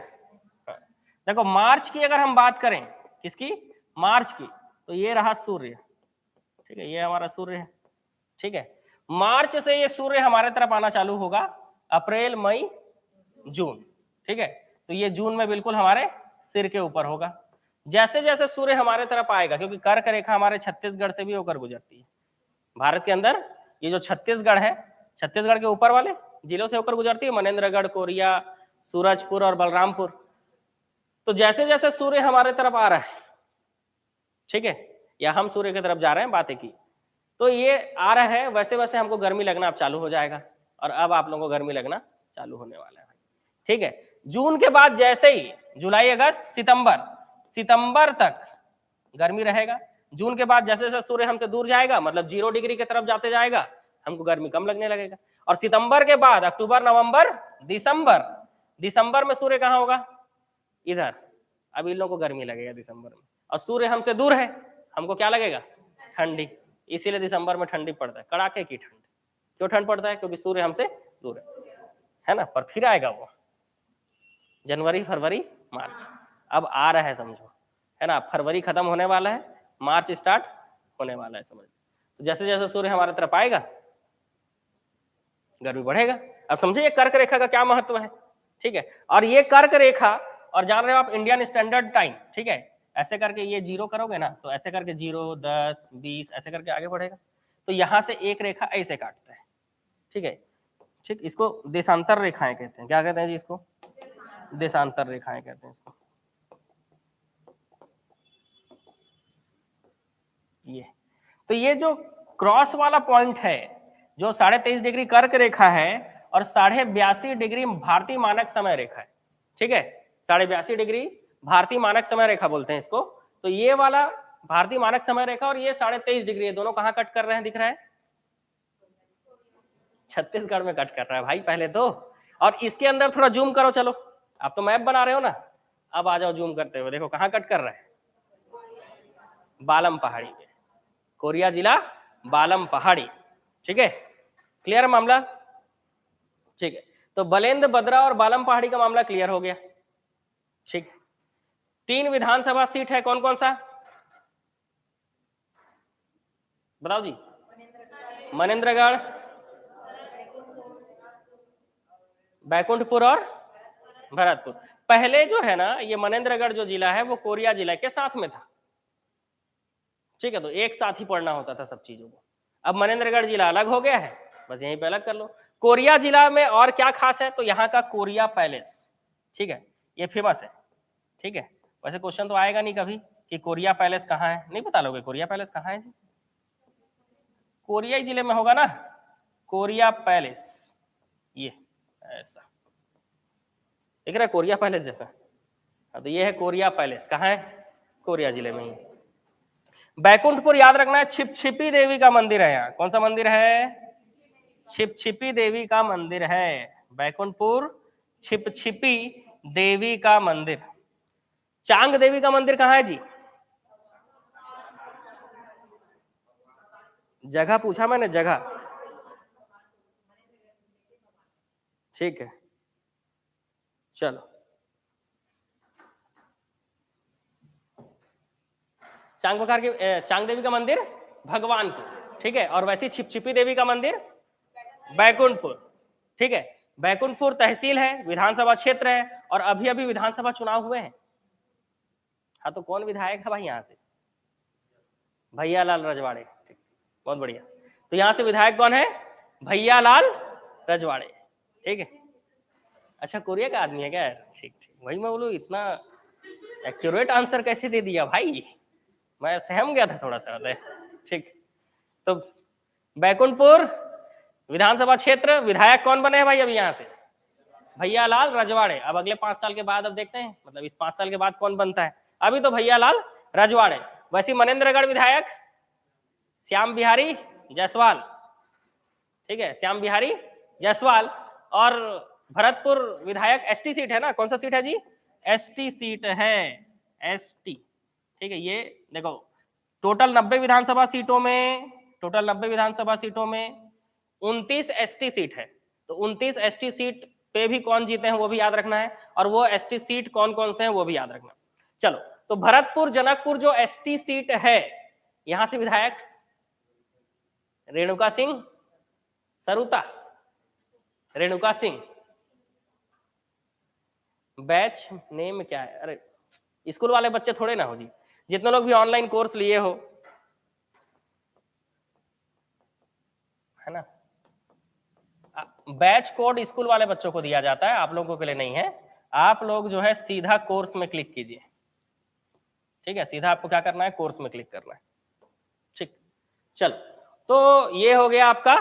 देखो मार्च की अगर हम बात करें, किसकी? मार्च की, तो ये रहा सूर्य, ठीक है, ये हमारा सूर्य है, ठीक है। मार्च से ये सूर्य हमारे तरफ आना चालू होगा, अप्रैल, मई, जून, ठीक है। तो ये जून में बिल्कुल हमारे सिर के ऊपर होगा। जैसे जैसे सूर्य हमारे तरफ आएगा, क्योंकि कर्क रेखा हमारे छत्तीसगढ़ से भी होकर गुजरती है भारत के अंदर, ये जो छत्तीसगढ़ है, छत्तीसगढ़ के ऊपर वाले जिलों से होकर गुजरती है, मनेंद्रगढ़, कोरिया, सूरजपुर और बलरामपुर। तो जैसे जैसे सूर्य हमारे तरफ आ रहा है, ठीक है, या हम सूर्य की तरफ जा रहे हैं, बातें की, तो ये आ रहा है, वैसे वैसे हमको गर्मी लगना अब चालू हो जाएगा, और अब आप लोगों को गर्मी लगना चालू होने वाला है, ठीक है। जून के बाद जैसे ही जुलाई, अगस्त, सितंबर तक गर्मी रहेगा। जून के बाद जैसे जैसे सूर्य हमसे दूर जाएगा, मतलब 0 डिग्री की तरफ जाते जाएगा, हमको गर्मी कम लगने लगेगा। और सितंबर के बाद अक्टूबर, नवंबर, दिसंबर में सूर्य कहाँ होगा? इधर। अब इन लोगों को गर्मी लगेगा दिसंबर में, और सूर्य हमसे दूर है, हमको क्या लगेगा? ठंडी। इसीलिए दिसंबर में ठंडी पड़ता है, कड़ाके की ठंड। क्यों ठंड पड़ता है? क्योंकि सूर्य हमसे दूर है ना। पर फिर आएगा वो जनवरी, फरवरी, मार्च। अब आ रहा है, समझो, है ना। फरवरी खत्म होने वाला है, मार्च स्टार्ट होने वाला है, समझ। तो जैसे जैसे सूर्य हमारे तरफ आएगा, गर्मी बढ़ेगा। अब समझिए कर्क रेखा का क्या महत्व है, ठीक है। और ये कर्क रेखा, और जान रहे हो आप इंडियन स्टैंडर्ड टाइम, ठीक है, ऐसे करके ये 0 करोगे ना, तो ऐसे करके 0, 10, 20 ऐसे करके आगे बढ़ेगा। तो यहां से एक रेखा ऐसे काटता है, ठीक है, ठीक। इसको देशांतर रेखाएं कहते हैं। क्या कहते हैं जी? इसको देशांतर रेखाएं कहते हैं इसको। ये तो ये जो क्रॉस वाला पॉइंट है, जो 23.5 डिग्री कर्क रेखा है और 82.5 डिग्री भारतीय मानक समय रेखा है, ठीक है। 82.5 डिग्री भारतीय मानक समय रेखा बोलते हैं इसको। तो ये वाला भारतीय मानक समय रेखा और ये 23.5 डिग्री, दोनों कहाँ कट कर रहे हैं? दिख रहा है? छत्तीसगढ़ में कट कर रहा है भाई पहले तो। और इसके अंदर थोड़ा जूम करो, चलो, आप तो मैप बना रहे हो ना, अब आ जाओ जूम करते हुए, देखो कहाँ कट कर रहा है? बालम पहाड़ी में, कोरिया जिला, बालम पहाड़ी, ठीक है। क्लियर मामला? ठीक है। तो बलेंद्र बद्रा और बालम पहाड़ी का मामला क्लियर हो गया, ठीक। 3 विधानसभा सीट है, कौन कौन सा बताओ जी? मनेंद्रगढ़, बैकुंठपुर और भरतपुर। पहले जो है ना, ये मनेंद्रगढ़ जो जिला है वो कोरिया जिला के साथ में था, ठीक है। तो एक साथ ही पढ़ना होता था सब चीजों को। अब मनेंद्रगढ़ जिला अलग हो गया है, बस यहीं पे अलग कर लो। कोरिया जिला में और क्या खास है? तो यहाँ का कोरिया पैलेस, ठीक है, ये फेमस है, ठीक है। वैसे क्वेश्चन तो आएगा नहीं कभी कि कोरिया पैलेस कहाँ है, नहीं बता लोगे कोरिया पैलेस कहाँ है जी? कोरिया जिले में होगा ना कोरिया पैलेस, ये ऐसा दिख रहा है कोरिया पैलेस जैसा। तो ये है कोरिया पैलेस, कहाँ है? कोरिया जिले में ही। बैकुंठपुर याद रखना है, छिपछिपी देवी का मंदिर है यहाँ। कौन सा मंदिर है? छिपछिपी देवी का मंदिर है। बैकुंठपुर छिपछिपी देवी का मंदिर। चांग देवी का मंदिर कहाँ है जी? जगह पूछा मैंने, जगह, ठीक है। चलो, चांग देवी का मंदिर भगवानपुर, ठीक है। और वैसे छिपछिपी देवी का मंदिर बैकुंठपुर, ठीक है। बैकुंठपुर तहसील है, विधानसभा क्षेत्र है, और अभी अभी विधानसभा चुनाव हुए हैं। हाँ, तो कौन विधायक है भाई यहाँ से? भैयालाल रजवाड़े, ठीक, बहुत बढ़िया। तो यहाँ से विधायक कौन है? भैयालाल रजवाड़े, ठीक है। अच्छा, कोरिया का आदमी है क्या? ठीक ठीक, वही मैं बोलूँ इतना एक्यूरेट आंसर कैसे दे दिया भाई, मैं सहम गया था थोड़ा सा, ठीक। तो बैकुंठपुर विधानसभा क्षेत्र, विधायक कौन बने हैं भाई अभी यहाँ से? भैयालाल रजवाड़े। अब अगले 5 साल के बाद अब देखते हैं, मतलब इस 5 साल के बाद कौन बनता है। अभी तो भैयालाल रजवाड़े। वैसे मनेंद्रगढ़ विधायक श्याम बिहारी जायसवाल, ठीक है, श्याम बिहारी जायसवाल। और भरतपुर विधायक एसटी सीट है ना, कौन सा सीट है जी? एसटी सीट है, एसटी, ठीक है। ये देखो टोटल 90 विधानसभा सीटों में, टोटल 90 विधानसभा सीटों में 29 एसटी सीट है। तो 29 एसटी सीट पे भी कौन जीते हैं वो भी याद रखना है, और वो एसटी सीट कौन कौन से हैं वो भी याद रखना। चलो, तो भरतपुर जनकपुर जो एसटी सीट है, यहां से विधायक रेणुका सिंह सरुता, रेणुका सिंह। बैच नेम क्या है? अरे स्कूल वाले बच्चे थोड़े ना हो जी, जितने लोग भी ऑनलाइन कोर्स लिए हो, है ना। बैच कोड स्कूल वाले बच्चों को दिया जाता है, आप लोगों के लिए नहीं है। आप लोग जो है सीधा कोर्स में क्लिक कीजिए, ठीक है, सीधा आपको क्या करना है, कोर्स में क्लिक करना है। ठीक, चलो, तो ये हो गया आपका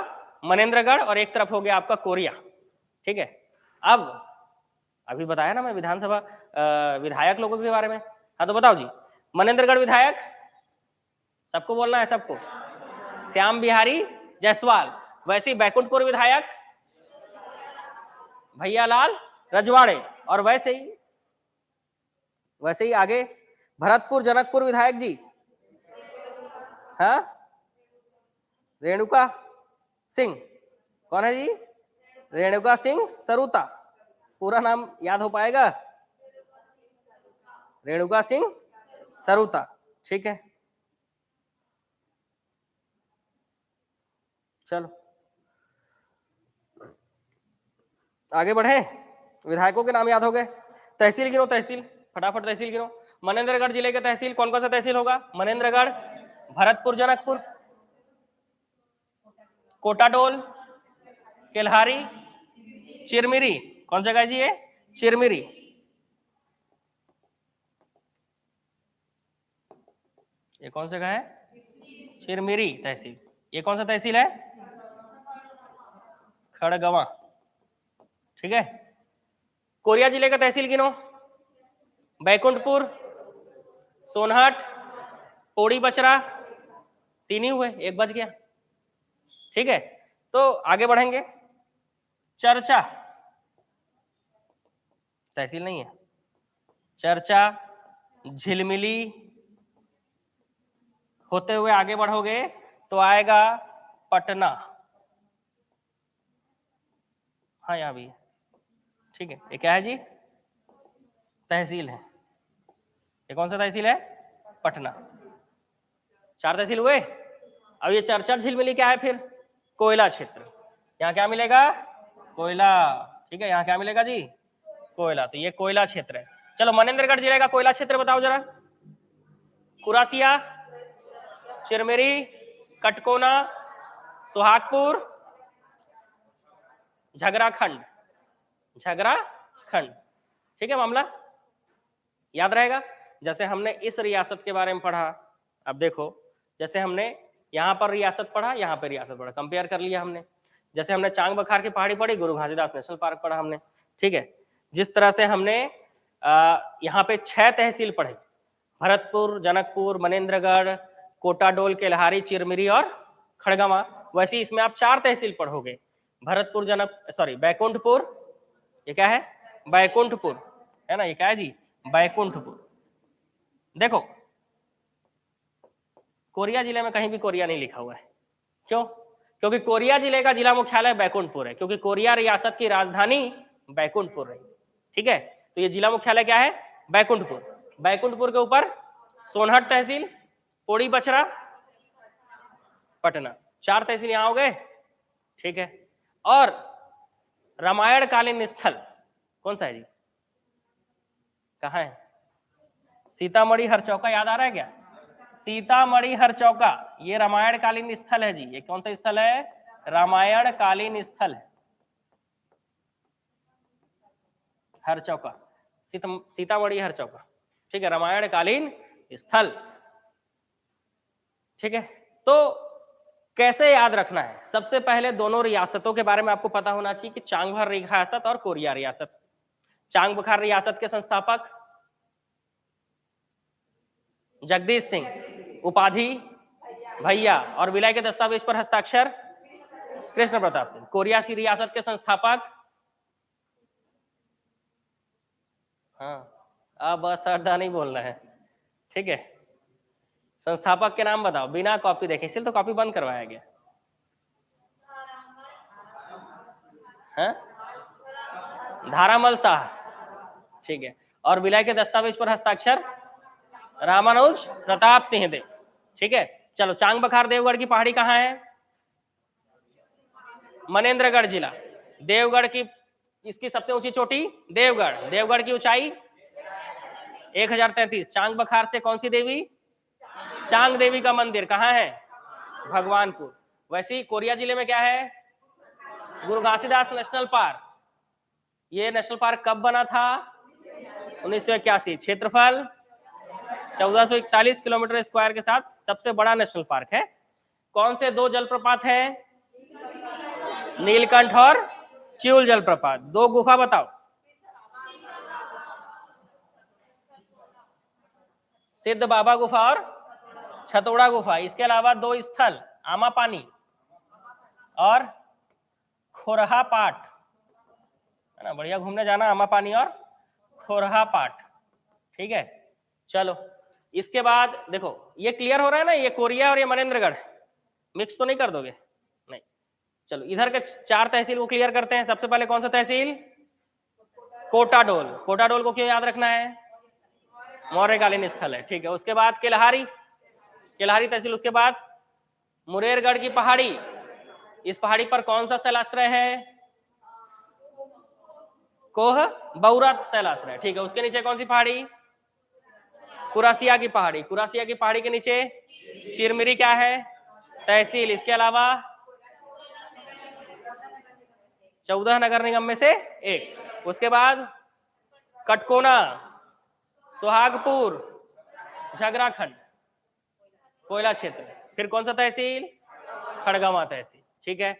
मनेंद्रगढ़ और एक तरफ हो गया आपका कोरिया, ठीक है। अब अभी बताया ना मैं विधानसभा विधायक लोगों के बारे में। हाँ तो बताओ जी, मनेंद्रगढ़ विधायक सबको बोलना है, सबको, श्याम बिहारी जायसवाल। वैसे ही बैकुंठपुर विधायक भैयालाल रजवाड़े, और वैसे ही आगे भरतपुर जनकपुर विधायक जी, हाँ, रेणुका सिंह। कौन है जी? रेणुका सिंह सरूता। पूरा नाम याद हो पाएगा? रेणुका सिंह सरूता, ठीक है। चलो आगे बढ़े, विधायकों के नाम याद हो गए। तहसील गिनो, तहसील फटाफट तहसील गिनो। मनेंद्रगढ़ जिले के तहसील कौन कौन सा तहसील होगा? मनेंद्रगढ़, भरतपुर जनकपुर, कोटाडोल, केल्हारी, चिरमिरी। कौन सा जगह जी ये? चिरमिरी। ये कौन सा जगह है? चिरमिरी तहसील। ये कौन सा तहसील है? खड़गवां, ठीक है। कोरिया जिले का तहसील गिनो। बैकुंठपुर, सोनहट, पोड़ी बचरा, तीन ही हुए, एक बच गया, ठीक है। तो आगे बढ़ेंगे। चर्चा तहसील नहीं है। चर्चा, झिलमिली होते हुए आगे बढ़ोगे तो आएगा पटना। हाँ यहाँ भी है, ठीक है। ये क्या है जी? तहसील है। ये कौन सा तहसील है? पटना। 4 तहसील हुए। अब ये चर्चा झिलमिली क्या है फिर? कोयला क्षेत्र। यहाँ क्या मिलेगा? कोयला, ठीक है। यहाँ क्या मिलेगा जी? कोयला। तो ये कोयला क्षेत्र है। चलो मनेंद्रगढ़ जिले का कोयला क्षेत्र बताओ जरा। कुरासिया, चिरमिरी, कटकोना, सुहागपुर, झगराखंड। झगराखंड, ठीक है। मामला याद रहेगा। जैसे हमने इस रियासत के बारे में पढ़ा, अब देखो, जैसे हमने यहाँ पर रियासत पढ़ा, यहाँ पर रियासत पढ़ा, कंपेयर कर लिया हमने। जैसे हमने चांग बखार की पहाड़ी पढ़ी, गुरु घासीदास नेशनल पार्क पढ़ा हमने, ठीक है। जिस तरह से हमने यहाँ पे 6 तहसील पढ़े, भरतपुर, जनकपुर, मनेंद्रगढ़, कोटाडोल, केल्हारी, चिरमिरी और खड़गवां, वैसे इसमें आप 4 तहसील पढ़ोगे। भरतपुर, बैकुंठपुर। ये क्या है? बैकुंठपुर, है ना। ये क्या है जी? बैकुंठपुर। देखो कोरिया जिले में कहीं भी कोरिया नहीं लिखा हुआ है। क्यों? क्योंकि कोरिया जिले का जिला मुख्यालय बैकुंठपुर है, क्योंकि कोरिया रियासत की राजधानी बैकुंठपुर रही, ठीक है। तो ये जिला मुख्यालय क्या है? बैकुंठपुर। बैकुंठपुर के ऊपर सोनहट तहसील, पोड़ी बछरा, पटना। 4 तहसील यहां हो गए, ठीक है। और रामायण कालीन स्थल कौन सा है जी? कहाँ है? सीतामढ़ी हरचौका, याद आ रहा है क्या? सीतामढ़ी हरचौका, ये रामायण कालीन स्थल है जी। ये कौन सा स्थल है? रामायण कालीन स्थल है हरचौका, सीतामढ़ी हरचौका, ठीक है। रामायण कालीन स्थल, ठीक है। तो कैसे याद रखना है? सबसे पहले दोनों रियासतों के बारे में आपको पता होना चाहिए कि चांग बखार रियासत और कोरिया रियासत। चांग बखार रियासत के संस्थापक जगदीश सिंह, उपाधि भैया, और विलय के दस्तावेज पर हस्ताक्षर कृष्ण प्रताप सिंह। कोरिया की रियासत के संस्थापक, हाँ अब असरदा नहीं बोलना है, ठीक है। संस्थापक के नाम बताओ बिना कॉपी देखे, इसलिए तो कॉपी बंद करवाया गया है। धारामल शाह, ठीक है। और विलय के दस्तावेज पर हस्ताक्षर रामानुज प्रताप सिंह देव, ठीक है। चलो चांग बखार देवगढ़ की पहाड़ी कहाँ है? मनेंद्रगढ़ जिला। देवगढ़ की इसकी सबसे ऊंची चोटी देवगढ़। देवगढ़ की ऊंचाई 1033। चांग बखार से कौन सी देवी? चांग देवी का मंदिर कहाँ है? भगवानपुर। वैसे ही कोरिया जिले में क्या है? गुरु घासीदास नेशनल पार्क, ये नेशनल पार्क कब बना था? 1981। क्षेत्रफल 1441 किलोमीटर स्क्वायर के साथ सबसे बड़ा नेशनल पार्क है। कौन से दो जलप्रपात है? नीलकंठ और चिउल जलप्रपात। दो गुफा बताओ। सिद्ध बाबा गुफा और छतोड़ा गुफा। इसके अलावा दो स्थल, आमापानी और खोरहा पाट, है ना, बढ़िया घूमने जाना, आमापानी और खोरहा पाट। ठीक है, चलो इसके बाद देखो, ये क्लियर हो रहा है ना, ये कोरिया और ये मनेन्द्रगढ़ मिक्स तो नहीं कर दोगे? नहीं। चलो इधर के 4 तहसील वो क्लियर करते हैं। सबसे पहले कौन सा तहसील? कोटाडोल। कोटाडोल को क्यों याद रखना है? मौर्यकालीन स्थल है। ठीक है, उसके बाद केलहारी, केलहारी तहसील। उसके बाद मुरेरगढ़ की पहाड़ी, इस पहाड़ी पर कौन सा शैलाश्रय है? कोह बौरा शैलाश्रय। ठीक है, उसके नीचे कौन सी पहाड़ी? कुरासिया की पहाड़ी। कुरासिया की पहाड़ी के नीचे चिरमिरी क्या है? तहसील। इसके अलावा 14 नगर निगम में से एक। उसके बाद कटकोना, सुहागपुर, झगराखंड, कोयला क्षेत्र। फिर कौन सा तहसील? खड़गवां तहसील। ठीक है,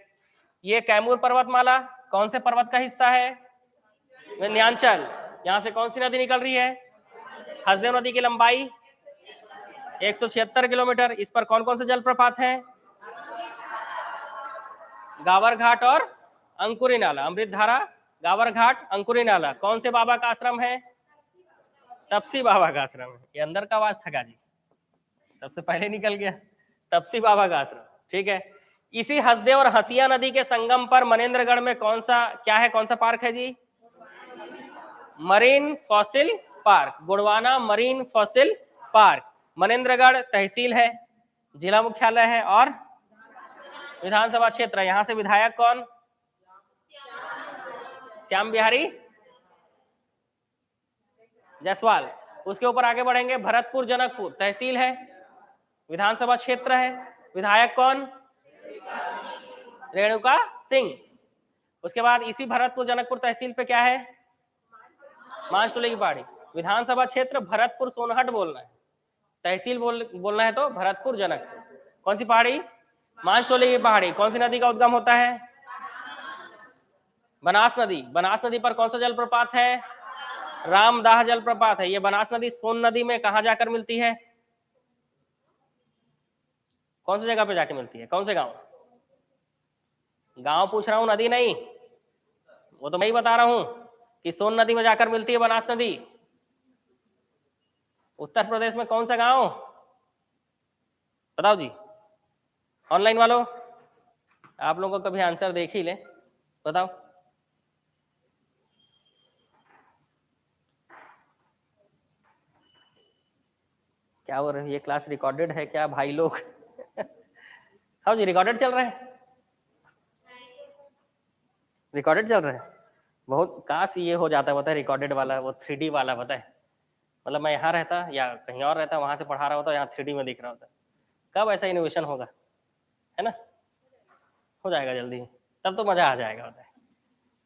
ये कैमूर पर्वतमाला कौन से पर्वत का हिस्सा है? विंध्याचल। यहां से कौन सी नदी निकल रही है? हसदेव नदी की लंबाई 176 किलोमीटर। इस पर कौन कौन से जलप्रपात हैं? गावर घाट और अंकुरी नाला। अमृतधारा, गावर घाट, अंकुरी नाला। कौन से बाबा का आश्रम है? तपसी बाबा का आश्रम है। ये अंदर का आवाज था जी, सबसे पहले निकल गया, तपसी बाबा का आश्रम। ठीक है, इसी हसदेव और हसिया नदी के संगम पर मनेन्द्रगढ़ में कौन सा क्या है? कौन सा पार्क है जी? Marine fossil park, Gondwana marine fossil park. Manendragarh तहसील है, जिला मुख्यालय है और विधानसभा क्षेत्र है। यहां से विधायक कौन? श्याम बिहारी जायसवाल। उसके ऊपर आगे बढ़ेंगे, भरतपुर जनकपुर तहसील है, विधानसभा क्षेत्र है। विधायक कौन? रेणुका सिंह। उसके बाद इसी भरतपुर जनकपुर तहसील पे क्या है? मानसटोली की पहाड़ी। विधानसभा क्षेत्र भरतपुर सोनहट बोलना है, तहसील बोलना है तो भरतपुर जनकपुर। कौन सी पहाड़ी? मानसटोली की पहाड़ी। कौन सी नदी का उद्गम होता है? बनास नदी। बनास नदी पर कौन सा जलप्रपात है? रामदाह जलप्रपात है। ये बनास नदी सोन नदी में कहां जाकर मिलती है? कौन सी जगह पे जाके मिलती है? कौन से गांव? गांव पूछ रहा हूं, नदी नहीं। वो तो मैं ही बता रहा हूं कि सोन नदी में जाकर मिलती है बनास नदी। उत्तर प्रदेश में कौन सा गांव? बताओ जी, ऑनलाइन वालों, आप लोगों को कभी आंसर देख ही ले, बताओ। क्या हो रहा है? ये क्लास रिकॉर्डेड है क्या भाई लोग? हाँ जी, रिकॉर्डेड चल रहा है, रिकॉर्डेड चल रहा है। बहुत काश ये हो जाता, पता है, रिकॉर्डेड वाला, वो 3D वाला, पता है, मतलब मैं यहाँ रहता या कहीं और रहता, वहां से पढ़ा रहा होता, यहाँ 3D में दिख रहा होता। कब ऐसा इनोवेशन होगा, है ना? हो जाएगा जल्दी, तब तो मजा आ जाएगा, होता है।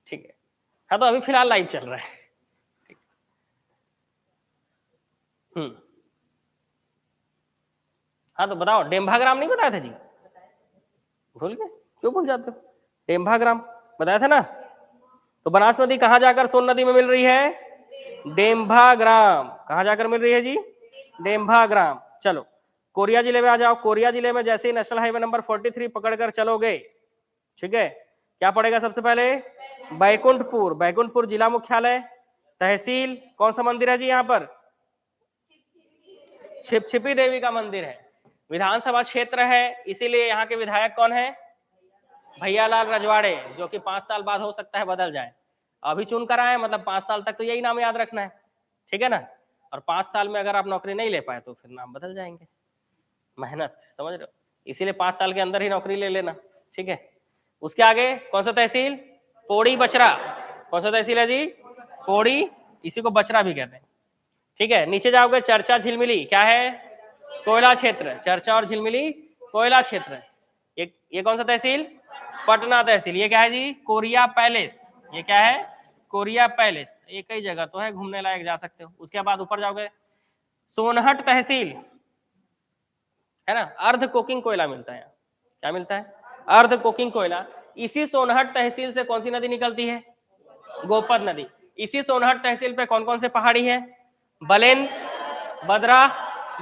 ठीक है, हाँ तो अभी फिलहाल लाइव चल रहा है। ठीक। हाँ तो बताओ, डेम्भाग्राम नहीं बताया था जी? भूल गए? क्यों भूल जाते हो? डेम्भाग्राम बताया था ना। तो बनास नदी कहां जाकर सोन नदी में मिल रही है? डेम्भाग्राम। कहां जाकर मिल रही है जी? डेम्भाग्राम। चलो कोरिया जिले में आ जाओ। कोरिया जिले में जैसे ही नेशनल हाईवे नंबर 43 पकड़कर चलोगे, ठीक है, क्या पड़ेगा? सबसे पहले बैकुंठपुर। बैकुंठपुर जिला मुख्यालय, तहसील। कौन सा मंदिर है जी यहाँ पर? छिपछिपी देवी का मंदिर है। विधानसभा क्षेत्र है, इसीलिए यहाँ के विधायक कौन है? भैयालाल रजवाड़े, जो कि 5 साल बाद हो सकता है बदल जाए। अभी चुन कर आए, मतलब 5 साल तक तो यही नाम याद रखना है, ठीक है ना? और 5 साल में अगर आप नौकरी नहीं ले पाए तो फिर नाम बदल जाएंगे। मेहनत, समझ रहे हो? इसीलिए 5 साल के अंदर ही नौकरी ले लेना, ठीक है? उसके आगे कौन सा तहसील? पोड़ी बचरा। कौन सा तहसील है जी? पोड़ी, इसी को बचरा भी कहते हैं, ठीक है? नीचे जाओगे, चर्चा झिलमिली, क्या है? कोयला क्षेत्र। चर्चा और झिलमिली कोयला क्षेत्र। ये कौन सा तहसील? पटना तहसील। ये क्या है जी? Korea palace. ये क्या है? Korea palace. एक ही जगह तो है, घूमने लायक, जा सकते हो। उसके बाद ऊपर जाओगे, सोनहट तहसील है ना, अर्ध कोकिंग कोयला मिलता है। क्या मिलता है? अर्ध कोकिंग कोयला। इसी सोनहट तहसील से कौन सी नदी निकलती है? गोपद नदी। इसी सोनहट तहसील पे कौन कौन से पहाड़ी है? बलेंद, बदरा,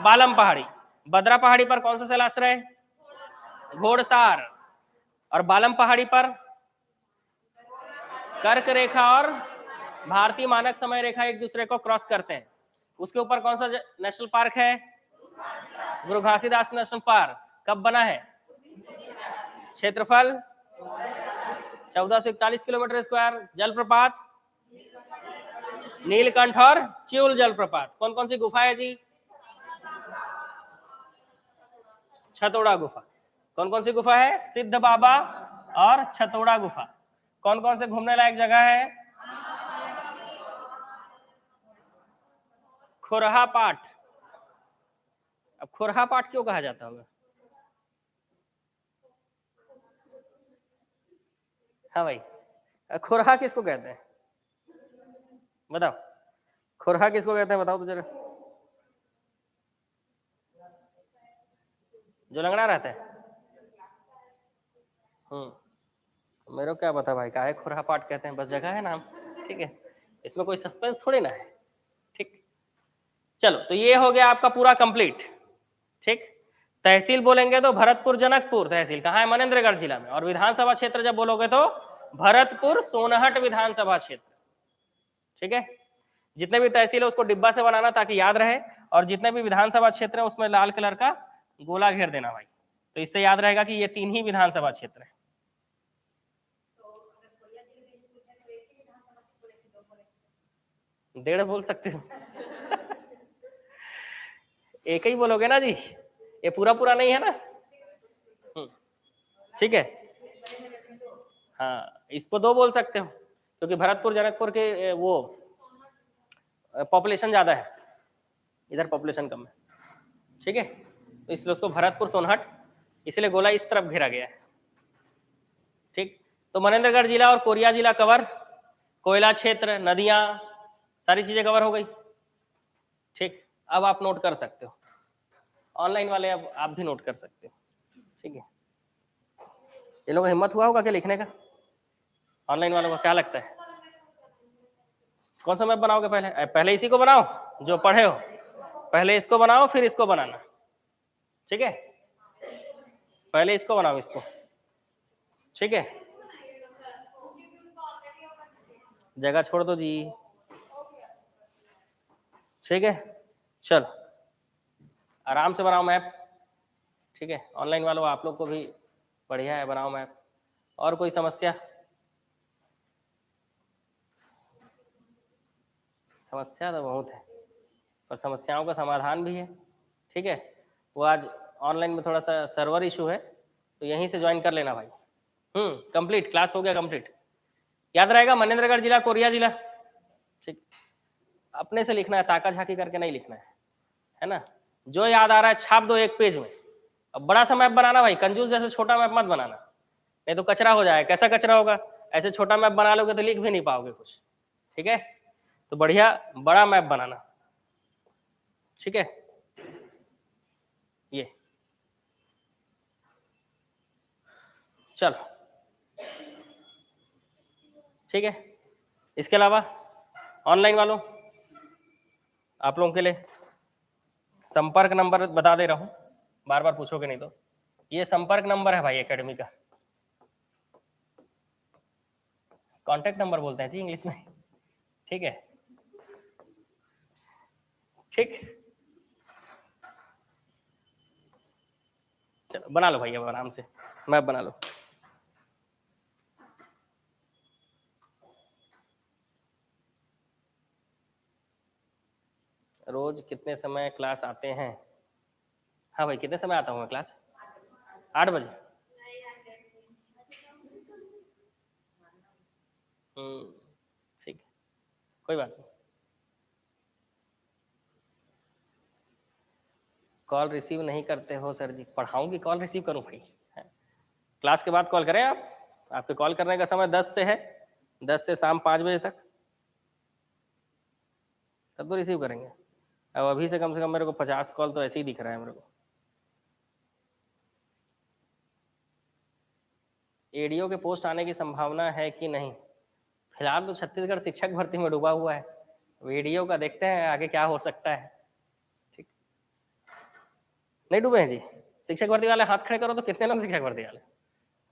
बालम पहाड़ी। बदरा पहाड़ी पर कौन सा जलाश्रय है? घोड़सार। और बालम पहाड़ी पर कर्क रेखा और भारतीय मानक समय रेखा एक दूसरे को क्रॉस करते हैं। उसके ऊपर कौन सा नेशनल पार्क है? गुरु घासीदास नेशनल पार्क। कब बना है? क्षेत्रफल 1441 किलोमीटर स्क्वायर। जलप्रपात नीलकंठ और च्यूल जलप्रपात। कौन कौन सी गुफा है जी? छतोड़ा गुफा। कौन कौन सी गुफा है? सिद्ध बाबा और छतोड़ा गुफा। कौन कौन से घूमने लायक जगह है? खुरहा पाट। अब खुरहा पाट क्यों कहा जाता होगा? हाँ भाई, खुरहा किसको कहते हैं? बताओ, खुरहा किसको कहते हैं? बताओ तो जरा। जो लंगड़ा रहता है। मेरे को क्या पता भाई, काहे खुरहा पाट कहते हैं? बस जगह है नाम, ठीक है, इसमें कोई सस्पेंस थोड़ी ना है। ठीक, चलो, तो ये हो गया आपका पूरा कंप्लीट। ठीक, तहसील बोलेंगे तो भरतपुर जनकपुर तहसील कहाँ है? मनेंद्रगढ़ जिला में। और विधानसभा क्षेत्र जब बोलोगे तो भरतपुर सोनहट विधानसभा क्षेत्र। ठीक है, जितने भी तहसील है उसको डिब्बा से बनाना ताकि याद रहे, और जितने भी विधानसभा क्षेत्र है उसमें लाल कलर का गोला घेर देना भाई, तो इससे याद रहेगा कि ये 3 ही विधानसभा क्षेत्र है। डेढ़ बोल सकते हो। एक ही बोलोगे ना जी, ये पूरा पूरा नहीं है ना। ठीक है, हाँ, इसको 2 बोल सकते हो क्योंकि भरतपुर जनकपुर के वो पॉपुलेशन ज्यादा है, इधर पॉपुलेशन कम है। ठीक है, तो इसलिए उसको भरतपुर सोनहट, इसलिए गोला इस तरफ घेरा गया है। ठीक, तो मनेंद्रगढ़ जिला और कोरिया जिला कवर, कोयला क्षेत्र, नदियां, सारी चीजें कवर हो गई। ठीक, अब आप नोट कर सकते हो, ऑनलाइन वाले अब आप भी नोट कर सकते हो। ठीक है, ये लोगों को हिम्मत हुआ होगा क्या लिखने का? ऑनलाइन वालों को क्या लगता है? कौन सा मैप बनाओगे? पहले इसी को बनाओ जो पढ़े हो, पहले इसको बनाओ फिर इसको बनाना। ठीक है, पहले इसको बनाओ, इसको। ठीक है, जगह छोड़ दो जी। ठीक है, चलो आराम से बनाओ मैप। ठीक है, ऑनलाइन वालों आप लोग को भी बढ़िया है, बनाओ मैप। और कोई समस्या? समस्या तो बहुत है, पर समस्याओं का समाधान भी है। ठीक है, वो आज ऑनलाइन में थोड़ा सा सर्वर इशू है, तो यहीं से ज्वाइन कर लेना भाई। कंप्लीट क्लास हो गया कंप्लीट। याद रहेगा मनेंद्रगढ़ जिला, कोरिया जिला। ठीक, अपने से लिखना है, ताका झाकी करके नहीं लिखना है ना। जो याद आ रहा है छाप दो एक पेज में। अब बड़ा सा मैप बनाना भाई, कंजूस जैसे छोटा मैप मत बनाना, नहीं तो कचरा हो जाएगा। कैसा कचरा होगा? ऐसे छोटा मैप बना लोगे तो लिख भी नहीं पाओगे कुछ। ठीक है, तो बढ़िया बड़ा मैप बनाना। ठीक है, ये चलो, ठीक है। इसके अलावा ऑनलाइन वालों, आप लोगों के लिए संपर्क नंबर बता दे रहा हूं, बार बार पूछोगे नहीं तो। ये संपर्क नंबर है भाई एकेडमी का, कॉन्टेक्ट नंबर बोलते हैं जी इंग्लिश में। ठीक है, ठीक, चलो बना लो भाई, अब आराम से मैप बना लो। रोज कितने समय क्लास आते हैं? हाँ भाई, कितने समय आता हूँ मैं क्लास? 8 बजे। ठीक, कोई बात नहीं। कॉल रिसीव नहीं करते हो सर जी? पढ़ाऊंगी, कॉल रिसीव करूँ भाई? क्लास के बाद कॉल करें आप? आपके कॉल करने का समय 10 से है, 10 से शाम 5 बजे तक, तब तो रिसीव करेंगे। अब अभी से कम मेरे को 50 कॉल तो ऐसे ही दिख रहा है मेरे को। एडीओ के पोस्ट आने की संभावना है कि नहीं? फिलहाल तो छत्तीसगढ़ शिक्षक भर्ती में डूबा हुआ है, एडीओ का देखते हैं आगे क्या हो सकता है। ठीक, नहीं डूबे हैं जी। शिक्षक भर्ती वाले हाथ खड़े करो तो कितने लोग शिक्षक भर्ती वाले?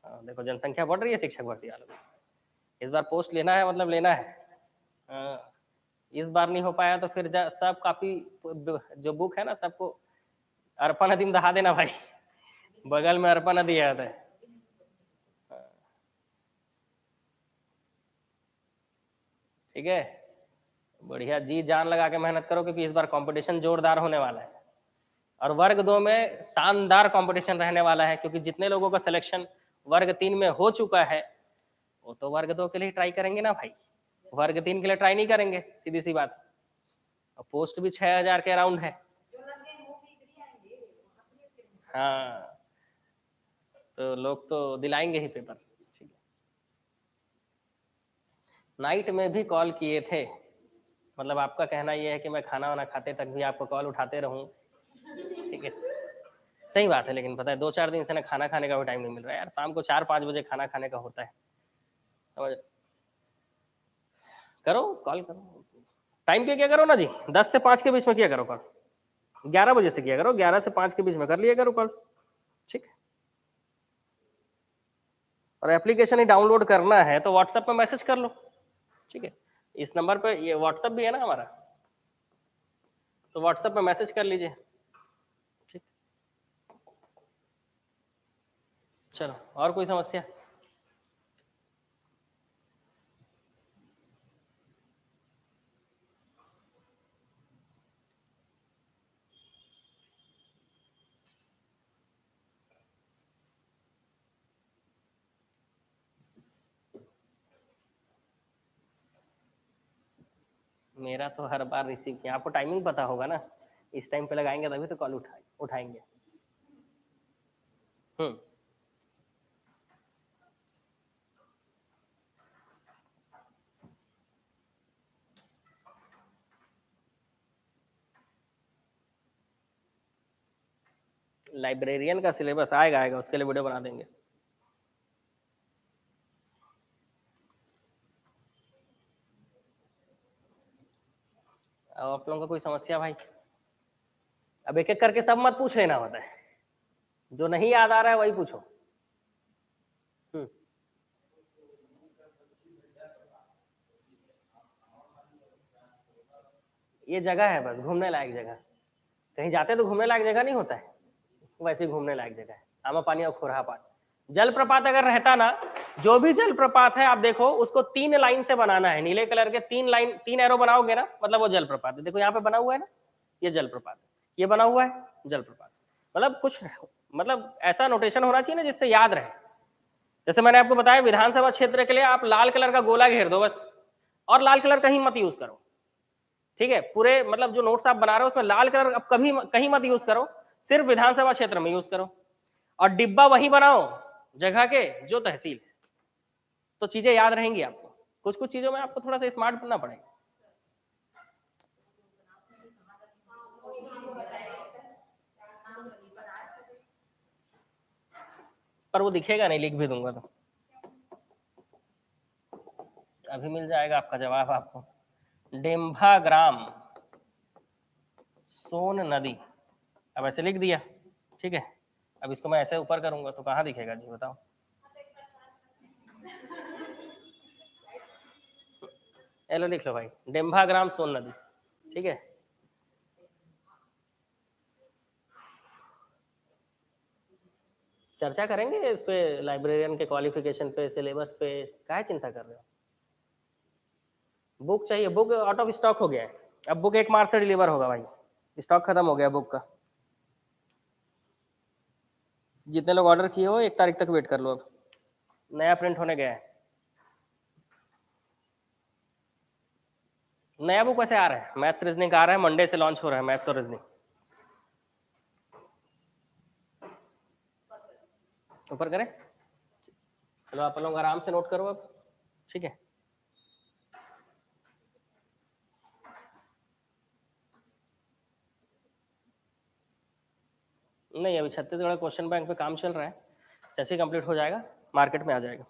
देखो जनसंख्या बढ़ रही है शिक्षक भर्ती वालों की। इस बार पोस्ट लेना है, मतलब लेना है। इस बार नहीं हो पाया तो फिर सब कापी जो बुक है ना सबको अरपा नदी में दहा देना भाई। बगल में अरपा नदी आता है। ठीक है, बढ़िया जी जान लगा के मेहनत करो क्योंकि इस बार कंपटीशन जोरदार होने वाला है और वर्ग 2 में शानदार कंपटीशन रहने वाला है, क्योंकि जितने लोगों का सिलेक्शन वर्ग 3 में हो चुका है वो तो वर्ग 2 के लिए ट्राई करेंगे ना भाई, वर्ग 3 के लिए ट्राई नहीं करेंगे, सीधी सी बात। और पोस्ट भी 6000 के अराउंड है। हाँ, तो लोग तो दिलाएंगे ही पेपर। ठीक है, नाइट में भी कॉल किए थे, मतलब आपका कहना यह है कि मैं खाना वाना खाते तक भी आपको कॉल उठाते रहूं। ठीक है, सही बात है, लेकिन पता है 2-4 दिन से ना खाना खाने का भी टाइम नहीं मिल रहा है यार। शाम को 4-5 बजे खाना खाने का होता है। समझ, करो कॉल करो, टाइम पे किया करो ना जी, 10 से 5 के बीच में किया करो कॉल, 11 बजे से किया करो, 11 से 5 के बीच में कर लिया करो कॉल। ठीक है, और एप्लीकेशन ही डाउनलोड करना है तो व्हाट्सएप पे मैसेज कर लो। ठीक है, इस नंबर पे, ये व्हाट्सएप भी है ना हमारा, तो व्हाट्सएप पे मैसेज कर लीजिए। ठीक, चलो और कोई समस्या? मेरा तो हर बार रिसीव किया, आपको टाइमिंग पता होगा ना, इस टाइम पे लगाएंगे तभी तो कॉल उठाएंगे। लाइब्रेरियन का सिलेबस आएगा उसके लिए वीडियो बना देंगे। अब आप लोगों का कोई समस्या भाई? अब एक एक करके सब मत पूछ लेना होता है, जो नहीं याद आ रहा है वही पूछो। ये जगह है बस घूमने लायक जगह, कहीं जाते तो घूमने लायक जगह नहीं होता है, वैसे घूमने लायक जगह है। आमा पानी और खुरहा जलप्रपात अगर रहता ना, जो भी जलप्रपात है आप देखो उसको 3 लाइन से बनाना है, नीले कलर के 3 लाइन 3 एरो बनाओगे ना, मतलब वो जलप्रपात है। देखो यहाँ पे बना हुआ है ना, ये जलप्रपात है, ये बना हुआ है जलप्रपात, मतलब कुछ मतलब ऐसा नोटेशन होना चाहिए ना जिससे याद रहे। जैसे मैंने आपको बताया विधानसभा क्षेत्र के लिए आप लाल कलर का गोला घेर दो बस, और लाल कलर कहीं मत यूज करो। ठीक है, पूरे मतलब जो नोट्स आप बना रहे हो उसमें लाल कलर अब कभी कहीं मत यूज करो, सिर्फ विधानसभा क्षेत्र में यूज करो। और डिब्बा वही बनाओ जगह के जो तहसील है, तो चीजें याद रहेंगी आपको। कुछ कुछ चीजों में आपको थोड़ा सा स्मार्ट बनना पड़ेगा। पर वो दिखेगा नहीं, लिख भी दूंगा तो अभी मिल जाएगा आपका जवाब आपको। डेम्भा ग्राम सोन नदी, अब ऐसे लिख दिया। ठीक है, अब इसको मैं ऐसे ऊपर करूंगा तो कहाँ दिखेगा जी बताओ? एलो लिख लो भाई, डेम्भा ग्राम सोन नदी। ठीक है, चर्चा करेंगे इस पे, लाइब्रेरियन के क्वालिफिकेशन पे, सिलेबस पे, काहे चिंता कर रहे हो? बुक चाहिए, बुक आउट ऑफ स्टॉक हो गया है, अब बुक 1 मार्च से डिलीवर होगा भाई, स्टॉक खत्म हो गया बुक का। जितने लोग ऑर्डर किए हो 1 तारीख तक वेट कर लो, अब नया प्रिंट होने गया है। नया बुक वैसे आ रहा है, मैथ्स रीजनिंग आ रहा है, मंडे से लॉन्च हो रहा है मैथ्स और रीजनिंग। ऊपर करें, चलो आप लोग आराम से नोट करो अब, ठीक है। नहीं, अभी छत्तीसगढ़ क्वेश्चन बैंक पे काम चल रहा है, जैसे कंप्लीट हो जाएगा मार्केट में आ जाएगा।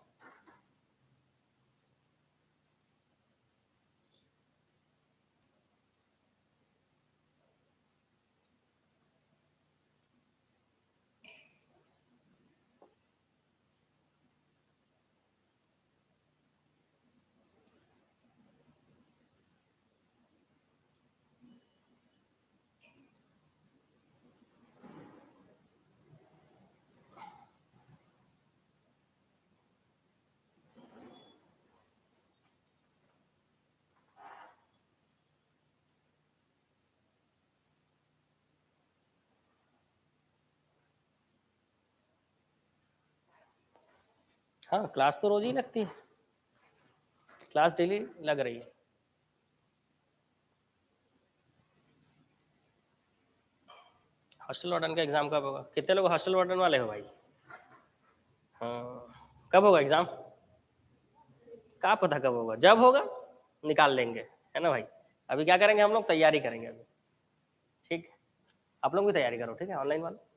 हाँ, क्लास तो रोज ही लगती है, क्लास डेली लग रही है। हॉस्टल वार्डन का एग्जाम कब होगा? कितने लोग हॉस्टल वार्डन वाले हो भाई? हाँ, कब होगा एग्जाम? क्या पता कब होगा, जब होगा निकाल लेंगे, है ना भाई। अभी क्या करेंगे हम लोग, तैयारी करेंगे अभी, ठीक। आप लोग भी तैयारी करो, ठीक है, ऑनलाइन वाला।